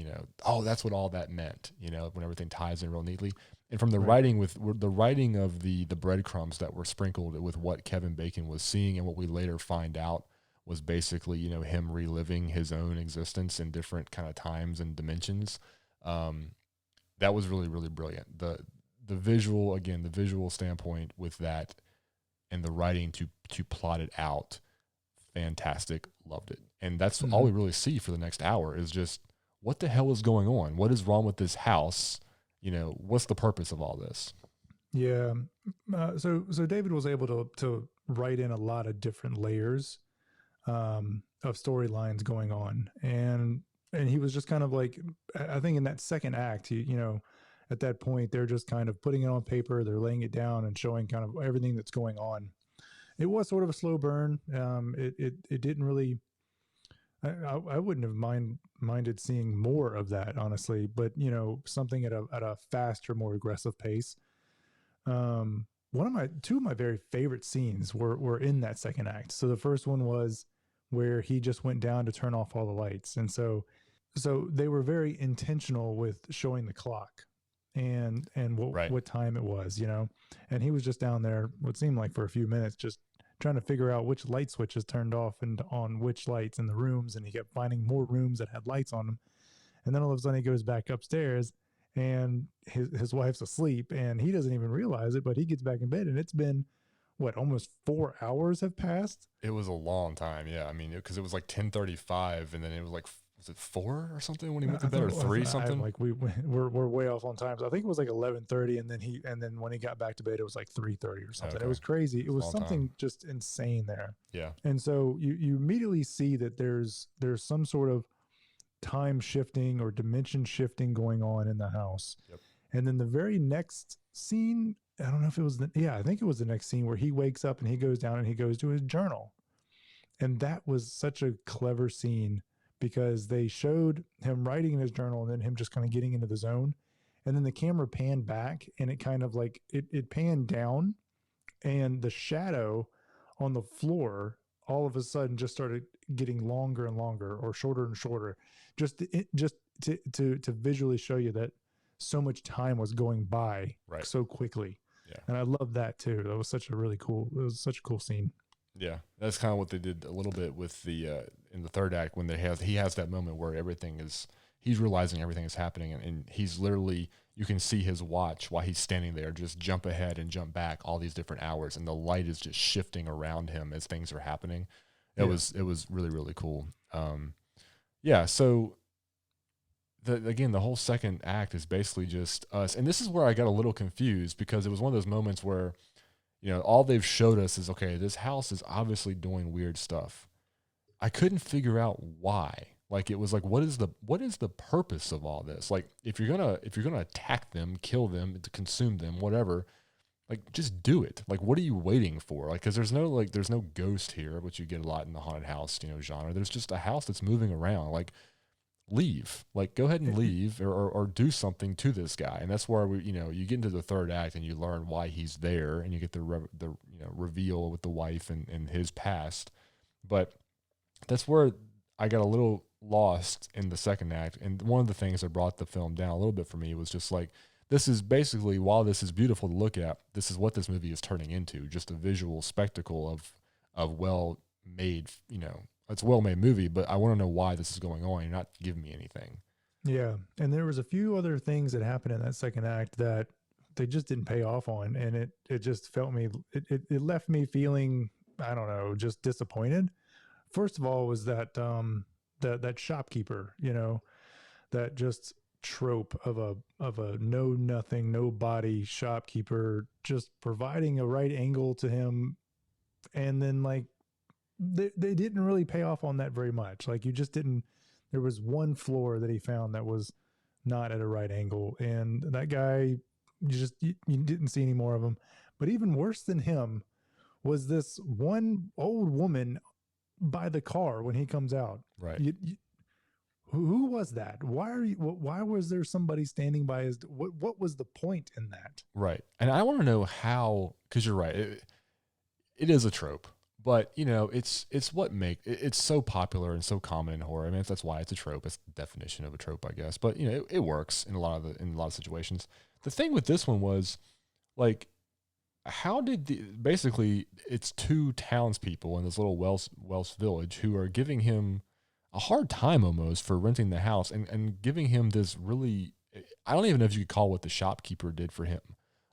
oh, that's what all that meant, when everything ties in real neatly. And from the writing, with the writing of the breadcrumbs that were sprinkled with what Kevin Bacon was seeing and what we later find out was basically, him reliving his own existence in different kind of times and dimensions. That was really, really brilliant. The visual standpoint with that and the writing to plot it out, fantastic, loved it. And that's all we really see for the next hour is just what the hell is going on? What is wrong with this house? What's the purpose of all this? Yeah. So David was able to write in a lot of different layers of storylines going on. And he was just kind of like, I think in that second act, at that point, they're just kind of putting it on paper. They're laying it down and showing kind of everything that's going on. It was sort of a slow burn. It didn't really, I wouldn't have minded seeing more of that, honestly, but something at a faster, more aggressive pace. Two of my very favorite scenes were in that second act. So the first one was where he just went down to turn off all the lights. And so they were very intentional with showing the clock and what time it was, and he was just down there, what seemed like for a few minutes, just trying to figure out which light switches turned off and on which lights in the rooms. And he kept finding more rooms that had lights on them. And then all of a sudden he goes back upstairs and his wife's asleep and he doesn't even realize it, but he gets back in bed and it's been almost 4 hours have passed. It was a long time. Yeah. I mean, because it was like 10:35 and then it was like, was it 4 or something when he went to bed, or 3 something? Like we're way off on time. So I think it was like 11:30, and then when he got back to bed, it was like 3:30 or something. Okay. It was crazy. It was something just insane there. Yeah. And so you immediately see that there's some sort of time shifting or dimension shifting going on in the house. Yep. And then the very next scene, I don't know if it was I think it was the next scene where he wakes up and he goes down and he goes to his journal. And that was such a clever scene, because they showed him writing in his journal and then him just kind of getting into the zone. And then the camera panned back and it kind of like, it panned down, and the shadow on the floor all of a sudden just started getting longer and longer, or shorter and shorter, just to visually show you that so much time was going by so quickly. Yeah. And I love that too. That was such a cool scene. Yeah, that's kind of what they did a little bit with the in the third act, when he has that moment where he's realizing everything is happening, and he's literally, you can see his watch while he's standing there just jump ahead and jump back all these different hours, and the light is just shifting around him as things are happening. It was really, really cool. So the whole second act is basically just us. And this is where I got a little confused because it was one of those moments where, all they've showed us is, okay, this house is obviously doing weird stuff. I couldn't figure out why. Like, it was like, what is the purpose of all this? Like, if you're gonna attack them, kill them, to consume them, whatever, like, just do it. Like, what are you waiting for? Like, because there's no ghost here, which you get a lot in the haunted house, genre. There's just a house that's moving around. Like, leave. Like, go ahead and leave, or do something to this guy. And that's where you get into the third act and you learn why he's there, and you get the reveal with the wife and his past. But that's where I got a little lost in the second act. And one of the things that brought the film down a little bit for me was just like, this is basically, while this is beautiful to look at, this is what this movie is turning into, just a visual spectacle of well-made, it's a well-made movie, but I want to know why this is going on. You're not giving me anything. Yeah. And there was a few other things that happened in that second act that they just didn't pay off on. And it just it left me feeling, I don't know, just disappointed. First of all was that shopkeeper, that just trope of a know nothing, nobody shopkeeper, just providing a right angle to him. And then, like, they didn't really pay off on that very much. Like, there was one floor that he found that was not at a right angle. And that guy, you didn't see any more of him. But even worse than him was this one old woman by the car when he comes out. Right. Who was that? Why was there somebody standing by his, what was the point in that? Right. And I want to know how, because you're right. It is a trope, but it's what it's so popular and so common in horror. I mean, that's why it's a trope. It's the definition of a trope, I guess. But it works in a lot of situations. The thing with this one was, like, how did basically it's two townspeople in this little Welsh village who are giving him a hard time almost for renting the house, and giving him this really, I don't even know if you could call what the shopkeeper did for him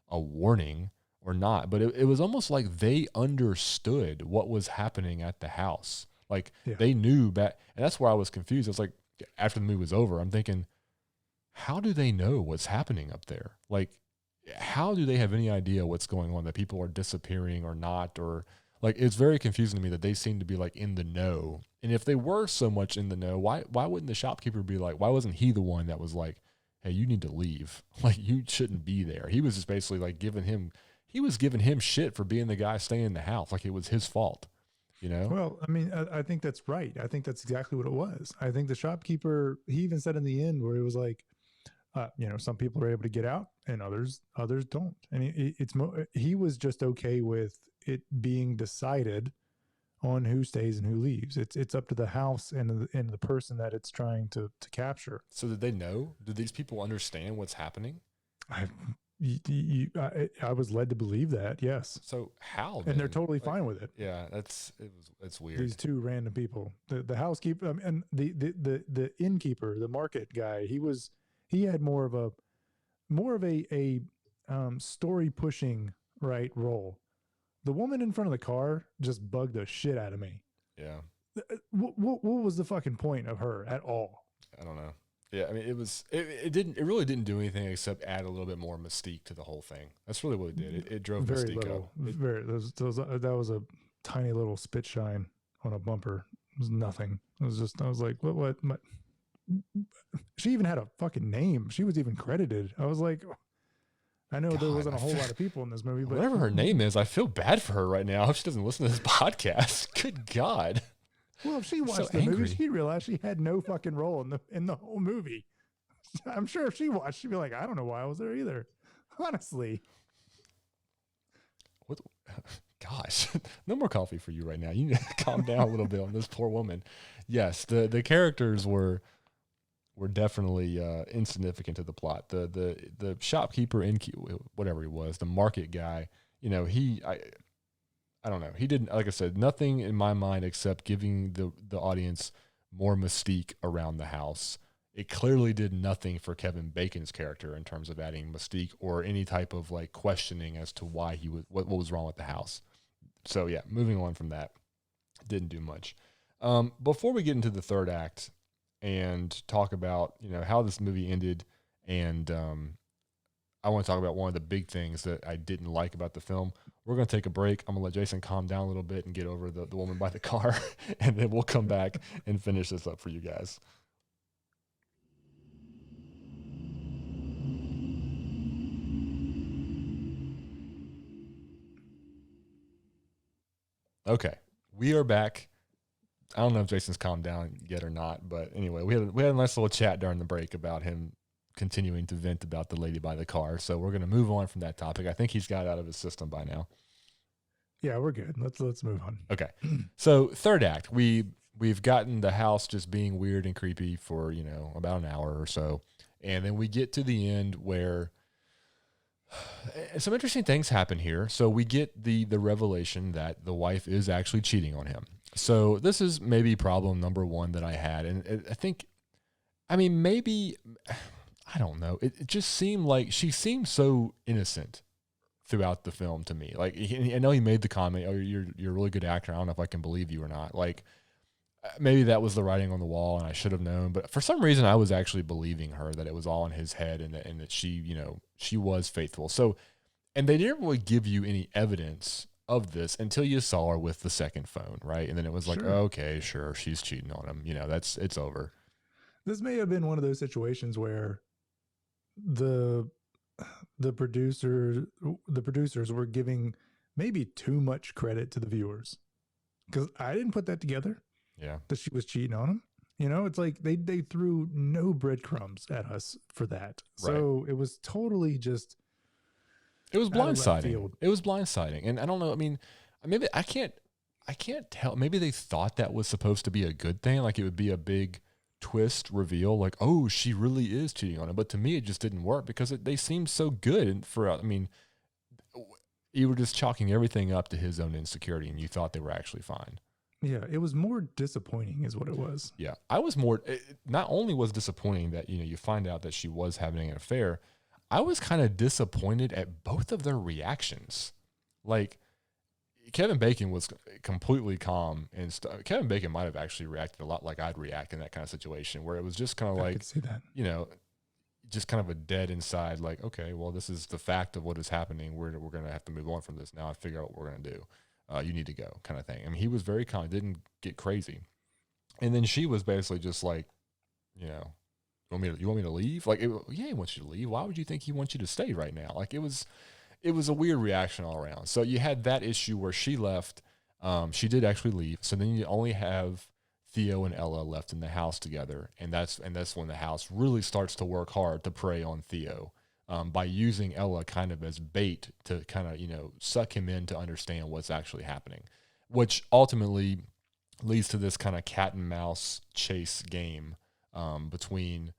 a warning or not, but it was almost like they understood what was happening at the house. Like, they knew that, and that's where I was confused. It's like, after the movie was over, I'm thinking, how do they know what's happening up there? Like, how do they have any idea what's going on, that people are disappearing or not? Or, like, it's very confusing to me that they seem to be, like, in the know. And if they were so much in the know, why wouldn't the shopkeeper be like, why wasn't he the one that was like, hey, you need to leave? Like, you shouldn't be there. He was just basically like giving him shit for being the guy staying in the house. Like, it was his fault, Well, I mean, I think that's right. I think that's exactly what it was. I think the shopkeeper, he even said in the end where it was like, some people are able to get out and others don't. And he was just okay with it being decided on who stays and who leaves. It's up to the house and the person that it's trying to capture. So did they know? Did these people understand what's happening? I was led to believe that, yes. So how? And they're totally fine with it. Yeah, it's weird. These two random people, the housekeeper, and the innkeeper, the market guy. He had more of a story pushing role. The woman in front of the car just bugged the shit out of me. Yeah. What was the fucking point of her at all? I don't know. Yeah, I mean, it really didn't do anything except add a little bit more mystique to the whole thing. That's really what it did. It drove very mystique little. up. That was a tiny little spit shine on a bumper. It was nothing. I was like, what? She even had a fucking name. She was even credited. I was like, I know there wasn't a whole lot of people in this movie, but whatever her name is, I feel bad for her right now. I hope she doesn't listen to this podcast. Good God. Well, if she watched the movie, she'd realize she had no fucking role in the whole movie. I'm sure if she watched, she'd be like, I don't know why I was there either. Honestly. What? Gosh, no more coffee for you right now. You need to calm down a little bit on this poor woman. Yes, the characters were definitely insignificant to the plot. The shopkeeper, whatever he was, the market guy, I don't know. He didn't, like I said, nothing in my mind except giving the audience more mystique around the house. It clearly did nothing for Kevin Bacon's character in terms of adding mystique or any type of like questioning as to why what was wrong with the house. So yeah, moving on from that, didn't do much. Before we get into the third act, and talk about, how this movie ended. And I want to talk about one of the big things that I didn't like about the film. We're going to take a break. I'm going to let Jason calm down a little bit and get over the woman by the car, and then we'll come back and finish this up for you guys. Okay, we are back. I don't know if Jason's calmed down yet or not, but anyway, we had a nice little chat during the break about him continuing to vent about the lady by the car. So we're going to move on from that topic. I think he's got it out of his system by now. Yeah, we're good. Let's move on. Okay. So third act, we've gotten the house just being weird and creepy for, about an hour or so. And then we get to the end where some interesting things happen here. So we get the revelation that the wife is actually cheating on him. So this is maybe problem number one that I had. And I think, maybe, I don't know. It just seemed like she seemed so innocent throughout the film to me. Like, I know he made the comment, "Oh, you're a really good actor. I don't know if I can believe you or not." Like, maybe that was the writing on the wall, and I should have known. But for some reason, I was actually believing her that it was all in his head, and that she, she was faithful. So, and they didn't really give you any evidence of this until you saw her with the second phone, right? And then it was like, Sure. okay, sure, she's cheating on him. It's over. This may have been one of those situations where the producers were giving maybe too much credit to the viewers, because I didn't put that together. Yeah, that she was cheating on him. It's like they threw no breadcrumbs at us for that. So It was totally just. It was blindsiding. It was blindsiding, and I don't know. Maybe I can't tell. Maybe they thought that was supposed to be a good thing, like it would be a big twist reveal, like, oh, she really is cheating on him. But to me, it just didn't work because they seemed so good. And you were just chalking everything up to his own insecurity, and you thought they were actually fine. Yeah, it was more disappointing, is what it was. Yeah, I was more. Not only was disappointing that you find out that she was having an affair, I was kind of disappointed at both of their reactions. Like, Kevin Bacon was completely calm, and Kevin Bacon might have actually reacted a lot like I'd react in that kind of situation, where it was just kind of like, I could see that. Just kind of a dead inside, like, okay, well, this is the fact of what is happening. We're going to have to move on from this now. I figure out what we're going to do. You need to go, kind of thing. He was very calm, didn't get crazy. And then she was basically just like, you want me to leave? Like, yeah, he wants you to leave. Why would you think he wants you to stay right now? Like, it was a weird reaction all around. So you had that issue where she left. She did actually leave. So then you only have Theo and Ella left in the house together, and that's when the house really starts to work hard to prey on Theo, by using Ella kind of as bait to kind of suck him in to understand what's actually happening, which ultimately leads to this kind of cat and mouse chase game between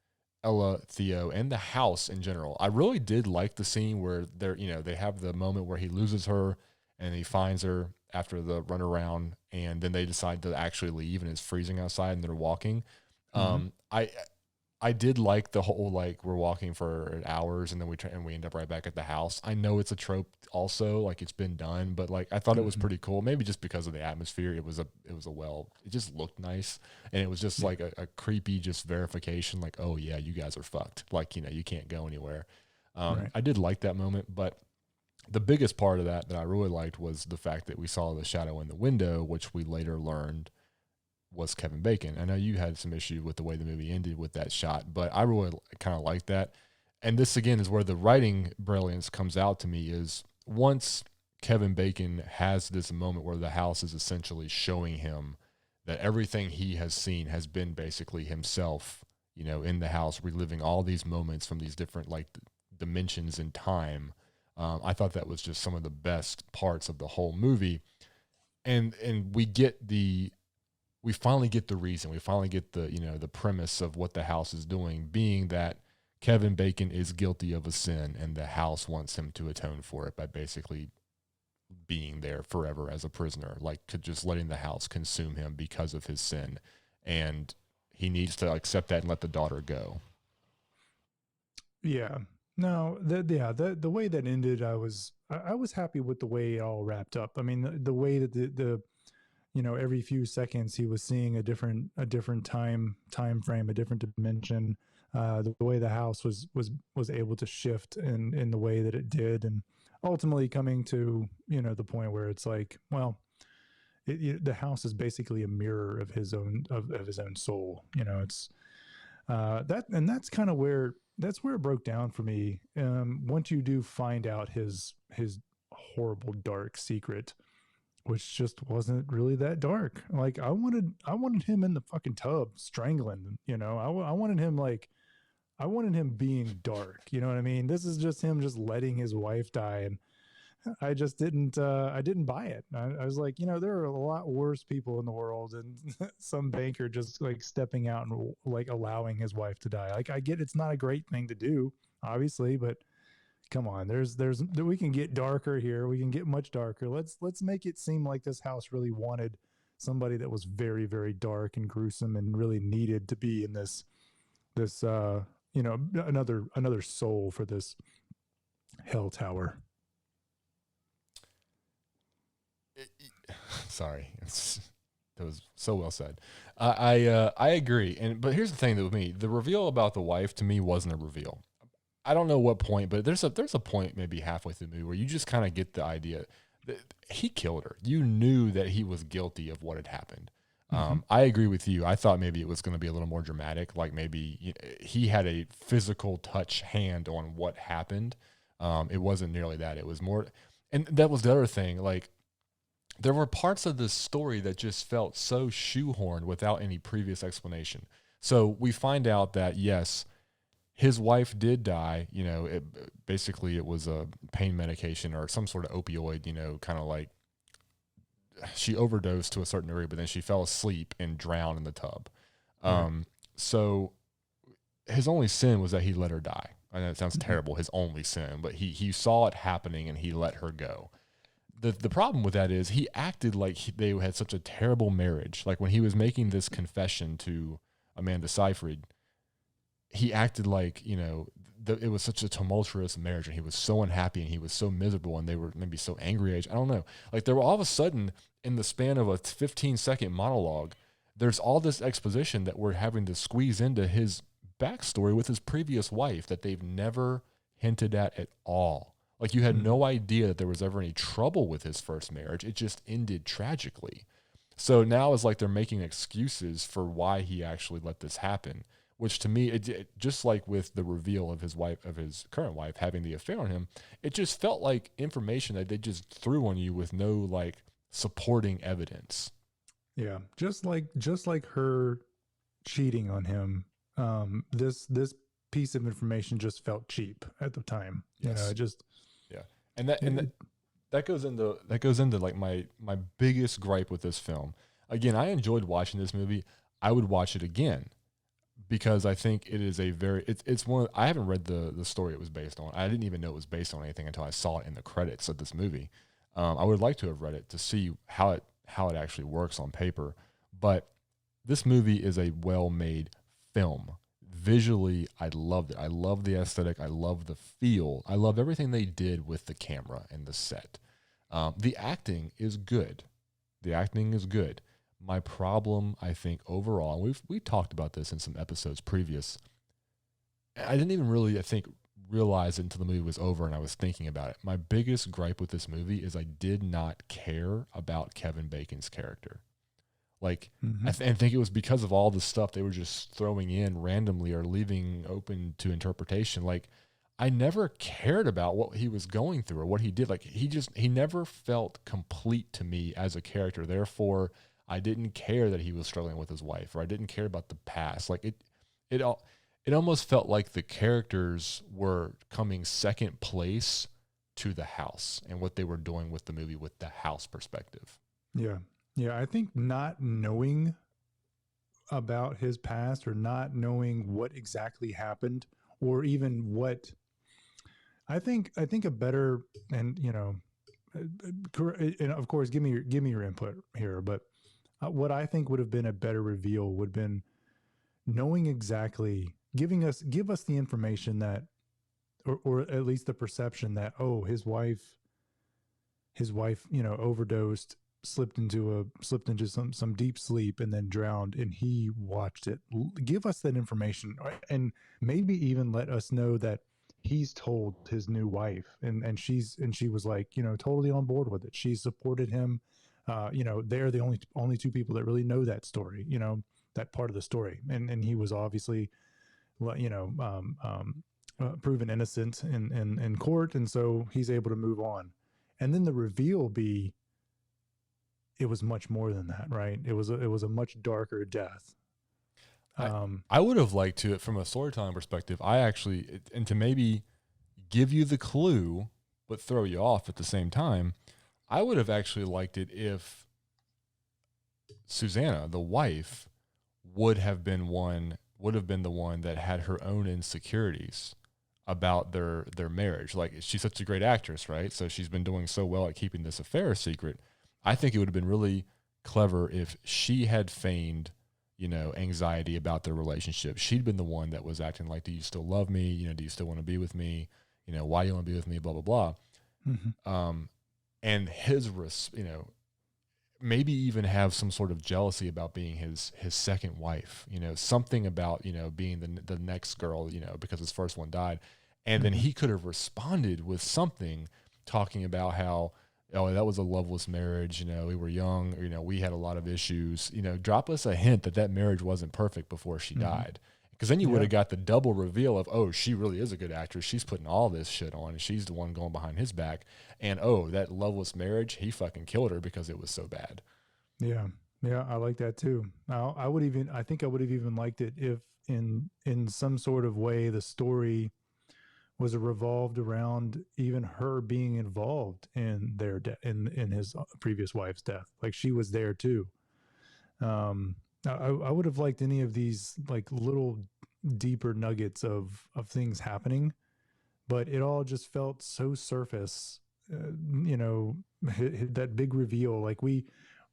Ella, Theo, and the house in general. I really did like the scene where they have the moment where he loses her and he finds her after the runaround, and then they decide to actually leave, and it's freezing outside, and they're walking. Mm-hmm. I did like the whole, like, we're walking for hours and then we end up right back at the house. I know it's a trope also, like, it's been done, but like, I thought it was pretty cool. Maybe just because of the atmosphere. It just looked nice. And it was just like a creepy, just verification. Like, oh yeah, you guys are fucked. Like, you can't go anywhere. Right. I did like that moment, but the biggest part of that I really liked was the fact that we saw the shadow in the window, which we later learned was Kevin Bacon. I know you had some issue with the way the movie ended with that shot, but I really kind of like that. And this, again, is where the writing brilliance comes out to me, is once Kevin Bacon has this moment where the house is essentially showing him that everything he has seen has been basically himself, in the house, reliving all these moments from these different, like, dimensions in time. I thought that was just some of the best parts of the whole movie. And we finally get the reason. We finally get the premise of what the house is doing, being that Kevin Bacon is guilty of a sin, and the house wants him to atone for it by basically being there forever as a prisoner, like, just letting the house consume him because of his sin. And he needs to accept that and let the daughter go. Yeah. No, the way that ended, I was happy with the way it all wrapped up. I mean, the way that every few seconds he was seeing a different time frame, a different dimension. The way the house was able to shift in the way that it did, and ultimately coming to the point where it's like, well, the house is basically a mirror of his own soul. It's that's kind of where it broke down for me. Once you do find out his horrible dark secret, which just wasn't really that dark. Like I wanted him in the fucking tub strangling. I wanted him being dark. You know what I mean? This is just him just letting his wife die, and I just didn't buy it. I was like, there are a lot worse people in the world, and some banker just like stepping out and like allowing his wife to die. Like I get it's not a great thing to do, obviously, but come on, we can get darker here. We can get much darker. Let's make it seem like this house really wanted somebody that was very, very dark and gruesome and really needed to be in this another soul for this hell tower. Sorry, that was so well said. I agree, but here's the thing that with me, the reveal about the wife to me wasn't a reveal. I don't know what point, but there's a point maybe halfway through the movie where you just kind of get the idea that he killed her. You knew that he was guilty of what had happened. Mm-hmm. I agree with you. I thought maybe it was going to be a little more dramatic, like maybe he had a physical touch hand on what happened. It wasn't nearly that. It was more, and that was the other thing. Like there were parts of this story that just felt so shoehorned without any previous explanation. So we find out that yes, his wife did die. Basically it was a pain medication or some sort of opioid, kind of like she overdosed to a certain degree, but then she fell asleep and drowned in the tub. So his only sin was that he let her die. I know it sounds terrible, his only sin, but he saw it happening and he let her go. The problem with that is he acted like they had such a terrible marriage. Like when he was making this confession to Amanda Seyfried, he acted like, it was such a tumultuous marriage and he was so unhappy and he was so miserable and they were maybe so angry. I don't know. Like there were all of a sudden in the span of a 15-second monologue, there's all this exposition that we're having to squeeze into his backstory with his previous wife that they've never hinted at all. Like you had no idea that there was ever any trouble with his first marriage. It just ended tragically. So now it's like they're making excuses for why he actually let this happen. Which to me, it just like with the reveal of his current wife having the affair on him, it just felt like information that they just threw on you with no like supporting evidence. Yeah, just like her cheating on him. This piece of information just felt cheap at the time. Yes. It just and that goes into like my biggest gripe with this film. Again, I enjoyed watching this movie. I would watch it again. Because I think it is it's one. I haven't read the story it was based on. I didn't even know it was based on anything until I saw it in the credits of this movie. I would like to have read it to see how it actually works on paper. But this movie is a well-made film. Visually, I loved it. I love the aesthetic. I love the feel. I love everything they did with the camera and the set. The acting is good. My problem, I think, overall, and we talked about this in some episodes previous, I didn't even really, I think, realize it until the movie was over and I was thinking about it. My biggest gripe with this movie is I did not care about Kevin Bacon's character. Like, I think it was because of all the stuff they were just throwing in randomly or leaving open to interpretation. Like, I never cared about what he was going through or what he did. Like, he never felt complete to me as a character. Therefore, I didn't care that he was struggling with his wife, or I didn't care about the past. Like it almost felt like the characters were coming second place to the house and what they were doing with the movie with the house perspective. Yeah. I think not knowing about his past or not knowing what exactly happened or even what I think a better, and of course, give me your input here, but what I think would have been a better reveal would have been knowing exactly, give us the information that, or at least the perception that, oh, his wife, overdosed slipped into some deep sleep and then drowned, and he watched it. Give us that information, and maybe even let us know that he's told his new wife, and she was like, totally on board with it. She supported him. They're the only two people that really know that story, that part of the story, and he was obviously, proven innocent in court, and so he's able to move on. And then the reveal be, it was much more than that, right? It was a much darker death. I would have liked to, from a storytelling perspective, and to maybe give you the clue, but throw you off at the same time, I would have actually liked it if Susanna, the wife, would have been the one that had her own insecurities about their marriage. Like, she's such a great actress, right? So she's been doing so well at keeping this affair a secret. I think it would have been really clever if she had feigned, anxiety about their relationship. She'd been the one that was acting like, do you still love me? Do you still want to be with me? Why do you want to be with me? Blah, blah, blah. Mm-hmm. And his, maybe even have some sort of jealousy about being his second wife, something about, being the next girl, because his first one died. And then he could have responded with something talking about how, oh, that was a loveless marriage. We were young, we had a lot of issues, drop us a hint that marriage wasn't perfect before she died. Because then you would have got the double reveal of, oh, she really is a good actress. She's putting all this shit on, and she's the one going behind his back. And, oh, that loveless marriage, he fucking killed her because it was so bad. Yeah. Yeah, I like that too. Now, I think I would have even liked it if in some sort of way the story was revolved around even her being involved in their in his previous wife's death. Like, she was there too. I would have liked any of these like little deeper nuggets of things happening, but it all just felt so surface. That big reveal, like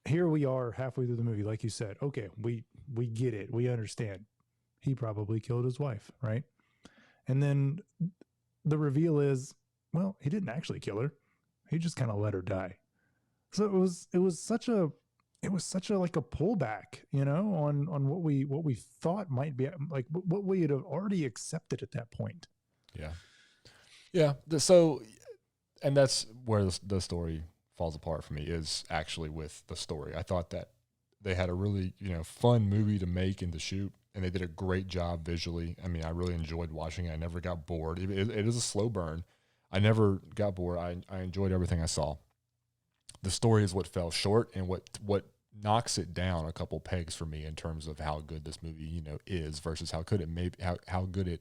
here we are halfway through the movie, like you said, okay, we get it, we understand. He probably killed his wife, right? And then the reveal is, well, he didn't actually kill her. He just kind of let her die. So it was such a like a pullback, on what we thought might be, like what we had already accepted at that point. Yeah. So, and that's where the story falls apart for me, is actually with the story. I thought that they had a really, fun movie to make and to shoot, and they did a great job visually. I mean, I really enjoyed watching it. I never got bored. It is a slow burn. I never got bored. I enjoyed everything I saw. The story is what fell short, and what knocks it down a couple pegs for me in terms of how good this movie, is versus how good it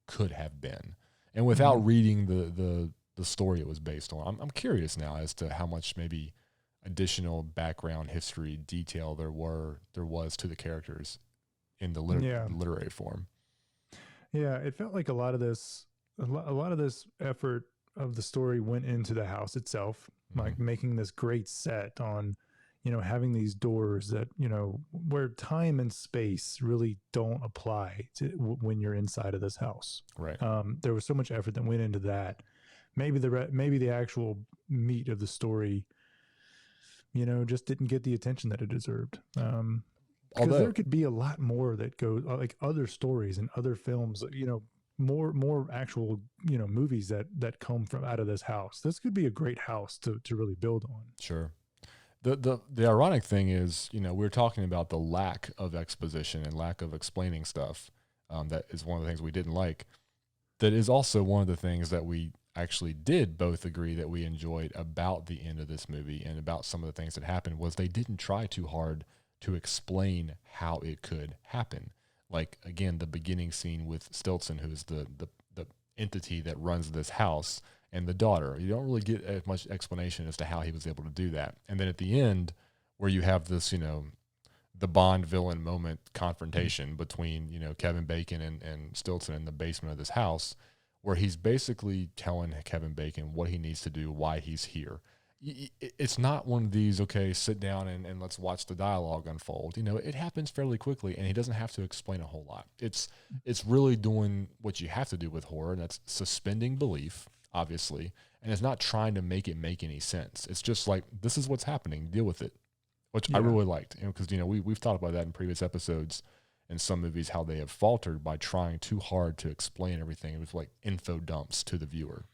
could have been. And without reading the story it was based on, I'm curious now as to how much maybe additional background history detail there was to the characters in the literary form. Yeah, it felt like a lot of this effort of the story went into the house itself, like making this great set on, having these doors that, where time and space really don't apply to when you're inside of this house. Right. There was so much effort that went into that. Maybe the actual meat of the story, just didn't get the attention that it deserved. Because there could be a lot more that goes, like other stories and other films, more actual, movies that come from out of this house. This could be a great house to really build on. Sure. The ironic thing is, we're talking about the lack of exposition and lack of explaining stuff. That is one of the things we didn't like. That is also one of the things that we actually did both agree that we enjoyed about the end of this movie and about some of the things that happened, was they didn't try too hard to explain how it could happen. Like, again, the beginning scene with Stilson, who's the entity that runs this house, and the daughter. You don't really get as much explanation as to how he was able to do that. And then at the end, where you have this, the Bond villain moment confrontation between, Kevin Bacon and Stilson in the basement of this house, where he's basically telling Kevin Bacon what he needs to do, why he's here. It's not one of these, okay, sit down and let's watch the dialogue unfold. It happens fairly quickly, and he doesn't have to explain a whole lot. It's really doing what you have to do with horror, and that's suspending belief obviously, and it's not trying to make it make any sense. It's just like, this is what's happening, deal with it, which I really liked, because we've thought about that in previous episodes in some movies, how they have faltered by trying too hard to explain everything. It was like info dumps to the viewer.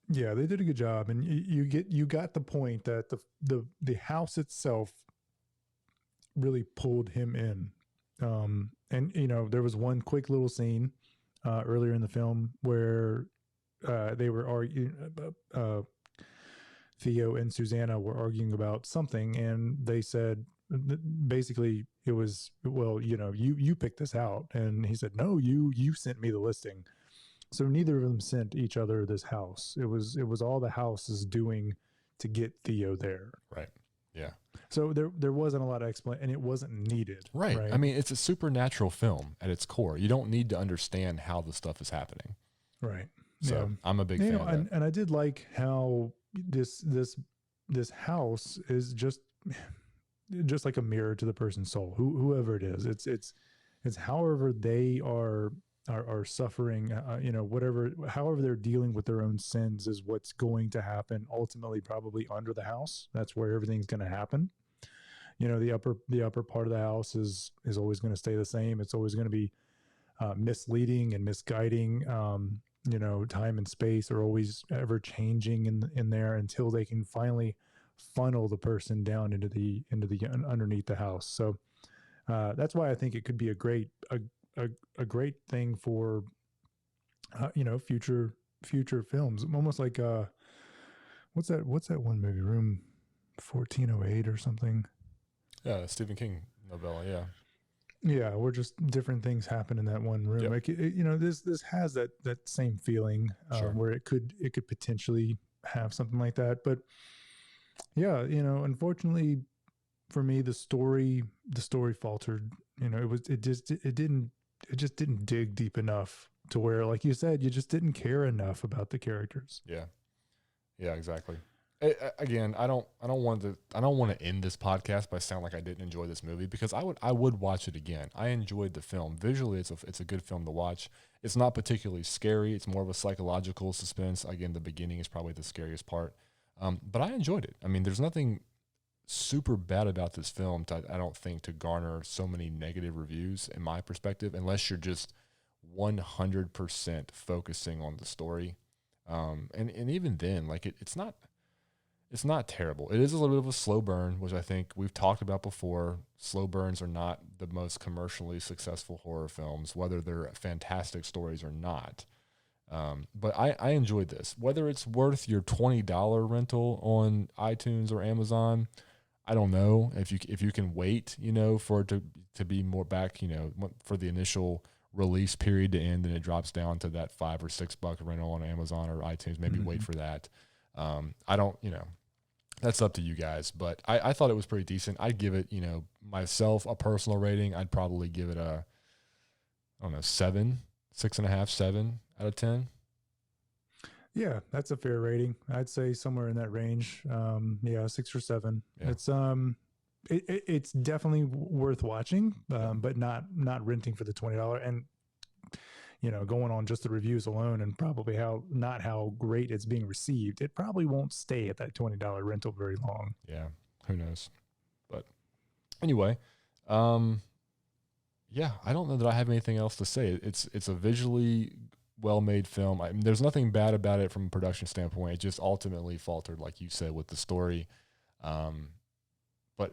Yeah, they did a good job, and you got the point that the house itself really pulled him in. And there was one quick little scene earlier in the film where they were arguing. Theo and Susanna were arguing about something, and they said, basically, it was, well, you picked this out, and he said, no, you sent me the listing. So neither of them sent each other this house. It was all the house is doing to get Theo there. Right. Yeah. So there wasn't a lot of explanation, and it wasn't needed. Right. I mean, it's a supernatural film at its core. You don't need to understand how the stuff is happening. Right. So I'm a big fan of that. And I did like how this house is just like a mirror to the person's soul, whoever it is. It's however they are suffering, however they're dealing with their own sins is what's going to happen ultimately, probably under the house. That's where everything's going to happen. The upper part of the house is always going to stay the same. It's always going to be misleading and misguiding. Time and space are always ever changing in there until they can finally funnel the person down into the underneath the house. So that's why I think it could be a great thing for future films. Almost like what's that one movie, Room 1408 or something? Yeah, Stephen King novella. Yeah, where just different things happen in that one room. Yep. Like, this has that same feeling where it could potentially have something like that. But yeah, unfortunately for me, the story faltered. It just didn't dig deep enough to where, like you said, you just didn't care enough about the characters. Yeah, exactly. Again, I don't want to end this podcast by sound like I didn't enjoy this movie, because I would watch it again. I enjoyed the film. Visually, it's a good film to watch. It's not particularly scary. It's more of a psychological suspense. Again, the beginning is probably the scariest part. But I enjoyed it. I mean, there's nothing super bad about this film, I don't think, to garner so many negative reviews in my perspective, unless you're just 100% focusing on the story. And even then, like it's not terrible. It is a little bit of a slow burn, which I think we've talked about before. Slow burns are not the most commercially successful horror films, whether they're fantastic stories or not. But I enjoyed this. Whether it's worth your $20 rental on iTunes or Amazon, I don't know. If you can wait, for it to be more back, for the initial release period to end, and it drops down to that $5 or $6 rental on Amazon or iTunes, maybe wait for that. I don't, that's up to you guys, but I thought it was pretty decent. I'd give it, myself, a personal rating. I'd probably give it a, 7, 6.5, 7 out of 10. Yeah, that's a fair rating. I'd say somewhere in that range. 6 or 7. Yeah. It's definitely worth watching, but not renting for the $20. And going on just the reviews alone, and probably how great it's being received, it probably won't stay at that $20 rental very long. Yeah, who knows? But anyway, I don't know that I have anything else to say. It's a visually well-made film. There's nothing bad about it from a production standpoint. It just ultimately faltered, like you said, with the story. But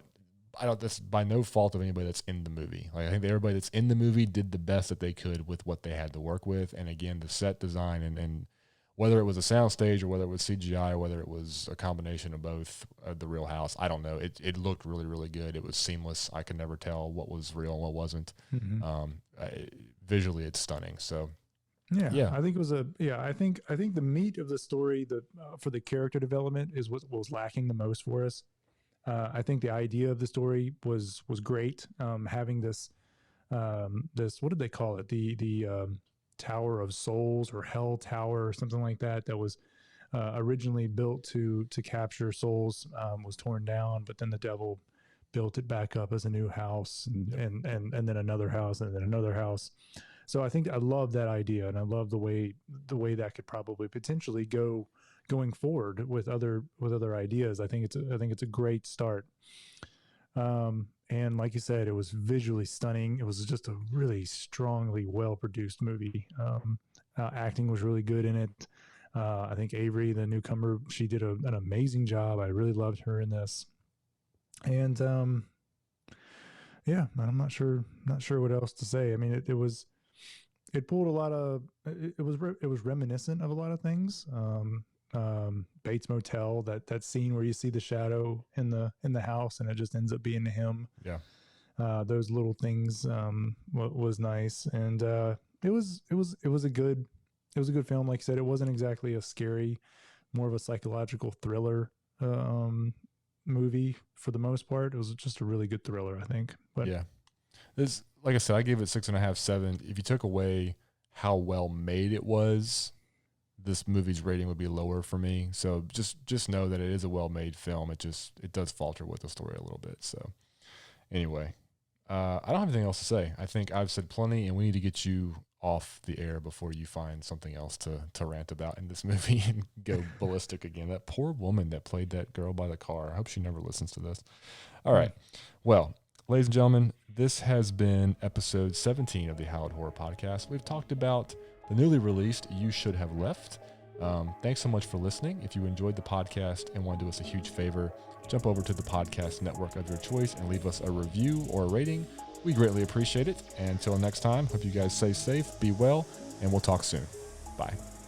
that's by no fault of anybody that's in the movie. Like, I think everybody that's in the movie did the best that they could with what they had to work with. And again, the set design and whether it was a soundstage or whether it was CGI or whether it was a combination of both, the real house, I don't know. It looked really, really good. It was seamless. I could never tell what was real and what wasn't. Visually, it's stunning. So, yeah. I think it was I think the meat of the story, for the character development, is what was lacking the most for us. I think the idea of the story was great. Having this what did they call it? The Tower of Souls, or Hell Tower, or something like that. That was originally built to capture souls, was torn down, but then the devil built it back up as a new house, and then another house, and then another house. So I think I love that idea, and I love the way that could probably potentially go going forward with other ideas. I think it's a great start. And like you said, it was visually stunning. It was just a really strongly well produced movie. Acting was really good in it. I think Avery, the newcomer, she did an amazing job. I really loved her in this. And yeah, I'm not sure what else to say. I mean, it pulled a lot of it was reminiscent of a lot of things. Bates Motel, that scene where you see the shadow in the house and it just ends up being him. Yeah. Those little things was nice, and it was a good film. Like you said, it wasn't exactly a scary, more of a psychological thriller movie for the most part. It was just a really good thriller, I think. But yeah, this, like I said, I gave it 6.5, 7. If you took away how well made it was, this movie's rating would be lower for me. So just know that it is a well-made film. It does falter with the story a little bit. So anyway, I don't have anything else to say. I think I've said plenty, and we need to get you off the air before you find something else to rant about in this movie and go ballistic again. That poor woman that played that girl by the car. I hope she never listens to this. All right. Well, ladies and gentlemen, this has been episode 17 of the Hallowed Horror Podcast. We've talked about the newly released You Should Have Left. Thanks so much for listening. If you enjoyed the podcast and want to do us a huge favor, jump over to the podcast network of your choice and leave us a review or a rating. We greatly appreciate it. And until next time, hope you guys stay safe, be well, and we'll talk soon. Bye.